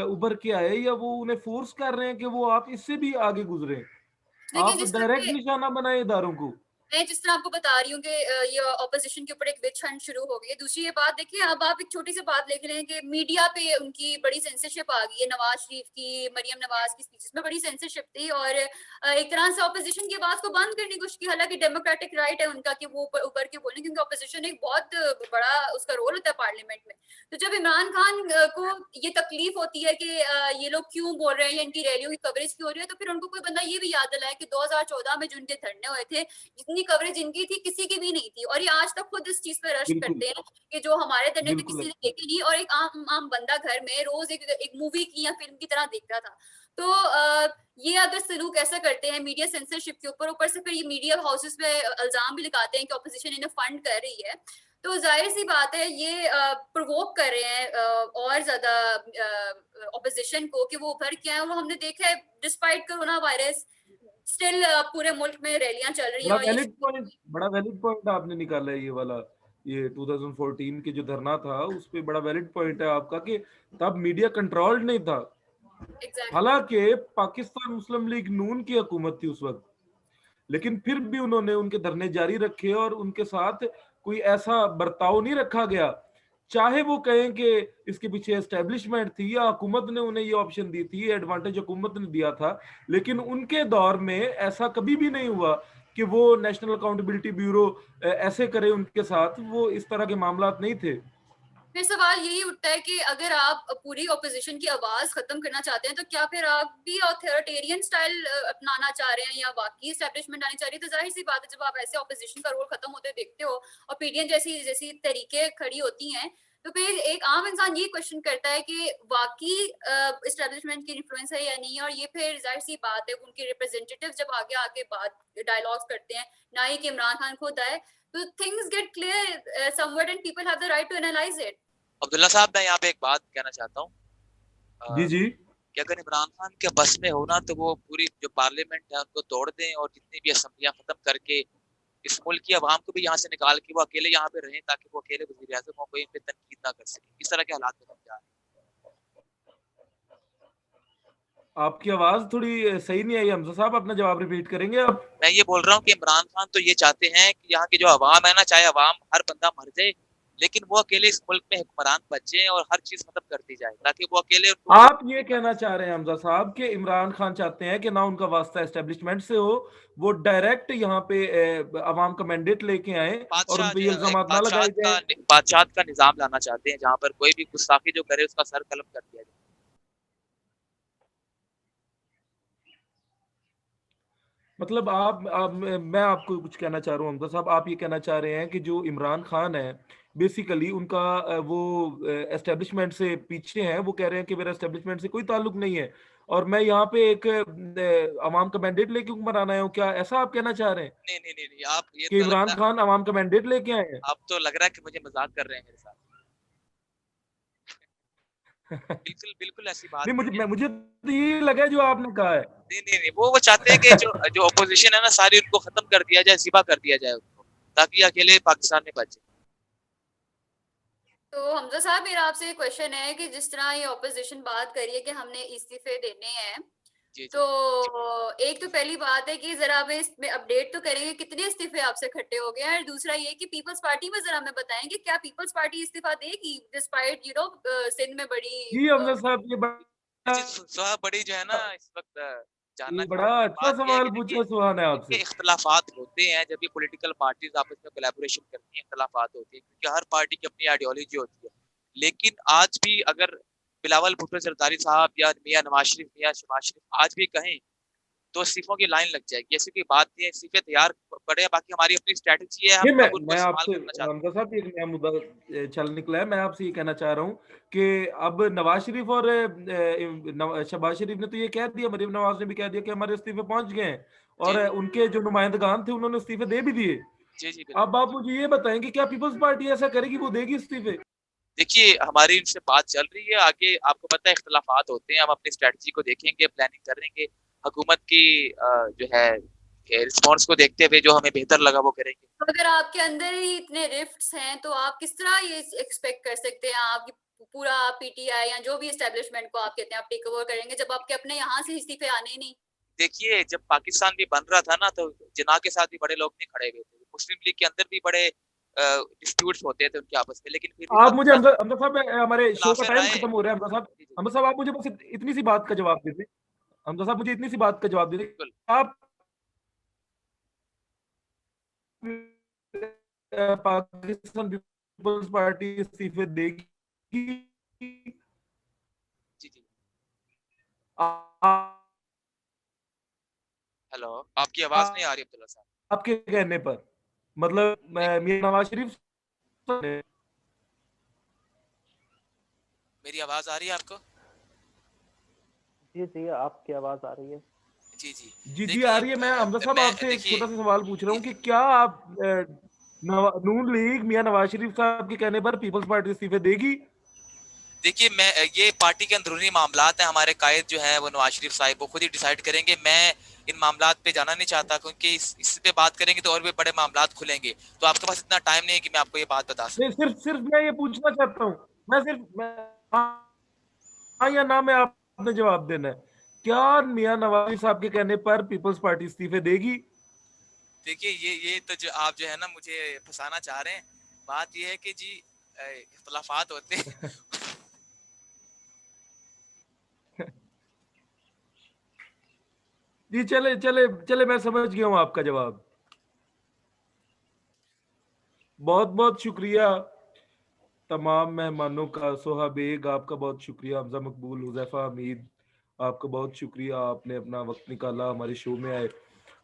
उभर के आए, या वो उन्हें फोर्स कर रहे हैं कि वो आप इससे भी आगे गुजरे? देखिए आप जिस तरह डायरेक्ट के निशाना बनाए इदारों को। मैं जिस तरह आपको बता रही हूँ कि ये ऑपोजिशन के ऊपर एक विच हंट शुरू हो गई है। दूसरी ये बात देखिए, अब आप एक छोटी सी बात देख रहे हैं कि मीडिया पे उनकी बड़ी सेंसरशिप आ गई है। नवाज शरीफ की, मरियम नवाज की स्पीचेस में बड़ी सेंसरशिप थी और एक तरह से ऑपोजिशन की आवाज को बंद करने की कोशिश की। हालांकि डेमोक्रेटिक राइट है उनका कि वो ऊपर के बोले, क्योंकि ऑपोजिशन एक बहुत बड़ा उसका रोल होता है पार्लियामेंट में। तो जब इमरान खान को ये तकलीफ होती है कि ये लोग क्यों बोल रहे हैं या इनकी रैलियों की कवरेज क्यों हो रही है, तो फिर उनको कोई बंदा ये भी याद दिलाए कि 2014 में जो इनके धरने हुए थे, जितनी कवरेज इनकी थी किसी की भी नहीं थी। और ये आज तक खुद इस चीज पे रश बिल्कुल करते हैं कि जो हमारे धरने थे बिल्कुल किसी ने अच्छा। देखे नहीं, और एक आम आम बंदा घर में रोज एक मूवी की या फिल्म की तरह देखता था। तो ये अगर सलूक ऐसा करते हैं मीडिया सेंसरशिप के ऊपर से फिर ये मीडिया हाउसेस पे इल्जाम भी लगाते हैं कि ऑपोजिशन इन्हें फंड कर रही है, तो जाहिर सी बात है ये प्रोवोक कर रहे हैं और ज्यादा ऑपोजिशन को कि वो उभर के आए। और हमने देखा है डिस्पाइट कोरोना वायरस स्टिल पूरे मुल्क में रैलियां चल रही हैं। और ये बड़ा वैलिड पॉइंट आपने निकाला है ये वाला। ये 2014 के जो धरना था उस पे बड़ा वैलिड पॉइंट है आपका कि तब मीडिया कंट्रोल्ड नहीं था। एग्जैक्टली हालांकि पाकिस्तान मुस्लिम लीग नून की हुकूमत थी उस वक्त, लेकिन फिर भी उन्होंने उनके धरने जारी रखे और उनके साथ कोई ऐसा बर्ताव नहीं रखा गया। चाहे वो कहें कि इसके पीछे एस्टेब्लिशमेंट थी या हुकूमत ने उन्हें ये ऑप्शन दी थी, एडवांटेज हुकूमत ने दिया था, लेकिन उनके दौर में ऐसा कभी भी नहीं हुआ कि वो नेशनल अकाउंटेबिलिटी ब्यूरो ऐसे करे उनके साथ। वो इस तरह के मामला नहीं थे। फिर सवाल यही उठता है कि अगर आप पूरी ऑपोजिशन की आवाज खत्म करना चाहते हैं, तो क्या फिर आप भी ऑथोरिटेरियन स्टाइल अपनाना चाह रहे हैं या वाकई एस्टेब्लिशमेंट आनी चाह रही है? तो जाहिर सी बात है जब आप ऐसे ऑपोजिशन का रोल खत्म होते देखते हो और पीडीएम जैसी जैसी तरीके खड़ी होती हैं, तो फिर एक आम इंसान ये क्वेश्चन करता है कि वाकई एस्टेब्लिशमेंट की इन्फ्लुएंस है या नहीं। और ये फिर जाहिर सी बात है उनके रिप्रेजेंटेटिव जब आगे आके बात डायलॉग्स करते हैं, ना ही कि इमरान खान खुद आए, तो things get clear somewhere and people have the right to analyse it. Abdullah sahab, मैं यहाँ पे एक बात कहना चाहता हूँ जी जी। कि अगर इमरान खान के बस में हो ना, तो वो पूरी जो पार्लियामेंट है उनको तोड़ दें और जितनी भी असम्बलियां खत्म करके इस मुल्क की आवाम को भी यहाँ से निकाल के वो अकेले यहाँ पे रहें, ताकि वो अकेले वज़ीर आज़म हो, कोई इन पे तनकीद ना कर सके। इस तरह के हालात में जा रहे हैं। आपकी आवाज थोड़ी सही नहीं आई हमजा साहब, अपना जवाब रिपीट करेंगे आप? मैं ये बोल रहा हूँ कि इमरान खान तो ये चाहते हैं कि यहाँ की जो आवाम है ना, चाहे आवाम हर बंदा मर जाए, लेकिन वो अकेले इस मुल्क में हुक्मरान बचे और हर चीज खत्म कर दी जाए, ताकि वो अकेले आप ये कहना चाह रहे हैं हमजा साहब कि इमरान खान चाहते हैं कि ना उनका वास्ता एस्टेब्लिशमेंट से हो, वो डायरेक्ट यहाँ पे अवाम का मैंडेट लेके आए और उन बादशाह पे ये जो है, इल्जाम ना लगाए जाए। बादशाह का निजाम लाना चाहते हैं, जहाँ पर कोई भी गुस्ताखी जो करे उसका सर कलम कर दिया जाए। मतलब मैं आपको कुछ कहना चाह रहा हूँ हमजा साहब, आप ये कहना चाह रहे हैं कि जो इमरान खान है बेसिकली उनका वो एस्टेब्लिशमेंट से पीछे हैं। वो कह रहे हैं कि मेरा एस्टेब्लिशमेंट से कोई ताल्लुक नहीं है और मैं यहाँ पे एक अवाम का मैंडेट लेके ऊपर आया हूँ। क्या ऐसा आप कहना चाह रहे हैं नहीं नहीं नहीं नहीं, आप ये कि तो इमरान लगता खान अवाम का मैंडेट लेके आए हैं? आप तो लग रहा है कि मुझे मजाक कर रहे हैं मेरे साथ। बिल्कुल बिल्कुल ऐसी बात नहीं, नहीं है। मुझे तो ये लगा जो आपने कहा है। नहीं नहीं नहीं, वो चाहते हैं कि जो अपोजिशन है ना सारी, उनको खत्म कर दिया जाए, ज़िबा कर दिया जाए उनको, ताकि अकेले पाकिस्तान में बचे। तो हमजा साहब मेरा आपसे क्वेश्चन है कि जिस तरह ये ऑपोजिशन बात करी है कि हमने इस्तीफे देने हैं, जी जी। तो एक तो पहली बात है कि जरा हमें इसमें अपडेट तो करेंगे कितने इस्तीफे आपसे इकट्ठे हो गए हैं। और दूसरा ये कि पीपल्स पार्टी में जरा हमें बताएं कि क्या पीपल्स पार्टी इस्तीफा देगी डिस्पाइट सिंध में बड़ी जी हमजा साहब, सुहा बड़ी जो है ना इस वक्त जानना ये बड़ा चाहती है। अच्छा बात यह है सवाल कि पूछा देखिए, सुहा ने इनके आपसे। इख्तलाफात होते हैं जब ये पॉलिटिकल पार्टीज आपस में कोलैबोरेशन करती हैं, इख्तलाफात होती है क्योंकि हर पार्टी की अपनी आइडियोलॉजी होती है। लेकिन आज भी अगर बिलावल भुट्टो जरदारी साहब या मियां नवाज शरीफ, मियां शहबाज शरीफ आज भी कहें तो इस्तीफों की लाइन लग जाएगी। ऐसी कोई बात नहीं है, इस्तीफे तैयार पड़े हैं, बाकी हमारी अपनी स्ट्रेटजी है, हम ये अब उनको मैं इस्तेमाल आपसे करना चाहते हैं। हमजा साहब एक नया मुद्दा चल निकला है। मैं आपसे ये कहना चाह रहा हूँ कि अब नवाज शरीफ और शहबाज शरीफ ने तो ये कह दिया, मरीम नवाज ने भी कह दिया कि हमारे इस्तीफे पहुंच गए हैं जी और उनके जो नुमाइंदगान थे उन्होंने इस्तीफे दे भी दिए। जी जी बिल्कुल। अब आप मुझे ये बताएं कि क्या पीपल्स पार्टी ऐसा करेगी, वो देगी इस्तीफे? देखिए, हमारी इनसे बात चल रही है, आगे आपको पता है इख्तलाफात होते हैं, हम अपनी स्ट्रेटजी को देखेंगे, प्लानिंग करेंगे, हुकूमत की जो है रिस्पॉन्स को देखते हुए जो हमें बेहतर लगा वो करेंगे। तो अगर आपके अंदर ही इतने रिफ्ट्स हैं, तो आप किस तरह ये एक्सपेक्ट कर सकते हैं आपकी पूरा पीटीआई या जो भी एस्टेब्लिशमेंट को आप कहते हैं आप टेक ओवर करेंगे, जब आपके अपने यहाँ से इस्तीफे आने ही नहीं? देखिए जब पाकिस्तान भी बन रहा था ना, तो जिन्ना के साथ भी बड़े लोग नहीं खड़े हुए थे। मुस्लिम लीग के अंदर भी बड़े डिस्प्यूट्स होते थे उनके आपस में, लेकिन फिर भी आप मुझे पाकिस्तान हमजा साहब, हमारे शो का खिलाफ टाइम राय। खत्म हो रहा है हमजा साहब। जी, जी, हमजा साहब, आप मुझे बस इतनी सी बात का जवाब दे दें। हमजा साहब, मुझे इतनी सी बात का जवाब दे दें। बिल्कुल। आप पाकिस्तान पीपल्स पार्टी इस्तीफे देगी? जी, जी। आ- हेलो, आपकी आवाज़ नहीं आ रही अब्दुल्ला साहब। आपके कहने पर, मतलब देख मियां नवाज शरीफ ने। मेरी आवाज़ आ रही है आपको? जी जी, आपकी आवाज आ रही है। जी, जी। जी जी, आ देखिए रही है। मैं हमजा साहब मैं आपसे एक देखिए छोटा सा सवाल पूछ रहा जी, हूँ कि जी। क्या आप नून लीग मियां नवाज शरीफ साहब के कहने पर पीपल्स पार्टी इस्तीफे देगी? देखिए मैं ये पार्टी के अंदरूनी मामलात हैं, हमारे कायद जो है वो नवाज शरीफ साहब वो खुद ही डिसाइड करेंगे। मैं इन मामलात पे जाना नहीं चाहता, क्योंकि इस पे बात करेंगे तो और भी बड़े मामलात खुलेंगे, तो आपके पास इतना टाइम नहीं है कि मैं आपको ये बात बता नहीं, सकूं। सिर्फ सिर्फ मैं ये पूछना चाहता हूँ। हाँ या ना में आपने जवाब देना है। क्या मियां नवाज शरीफ साहब के कहने पर पीपल्स पार्टी इस्तीफे देगी? देखिए ये तो जो आप जो है ना मुझे फंसाना चाह रहे हैं। बात ये है कि जी इख्तलाफात होते हैं। जी, चले चले चले, मैं समझ गया हूँ आपका जवाब। बहुत बहुत शुक्रिया तमाम मेहमानों का। सोहा बेग, आपका बहुत शुक्रिया। हमजा मकबूल, हुज़ैफा हमीद, आपका बहुत शुक्रिया। आपने अपना वक्त निकाला, हमारे शो में आए।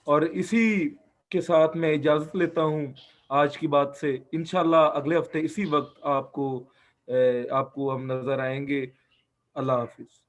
और इसी के साथ मैं इजाज़त लेता हूँ आज की बात से। इंशाल्लाह अगले हफ्ते इसी वक्त आपको हम नज़र आएंगे। अल्लाह हाफिज़।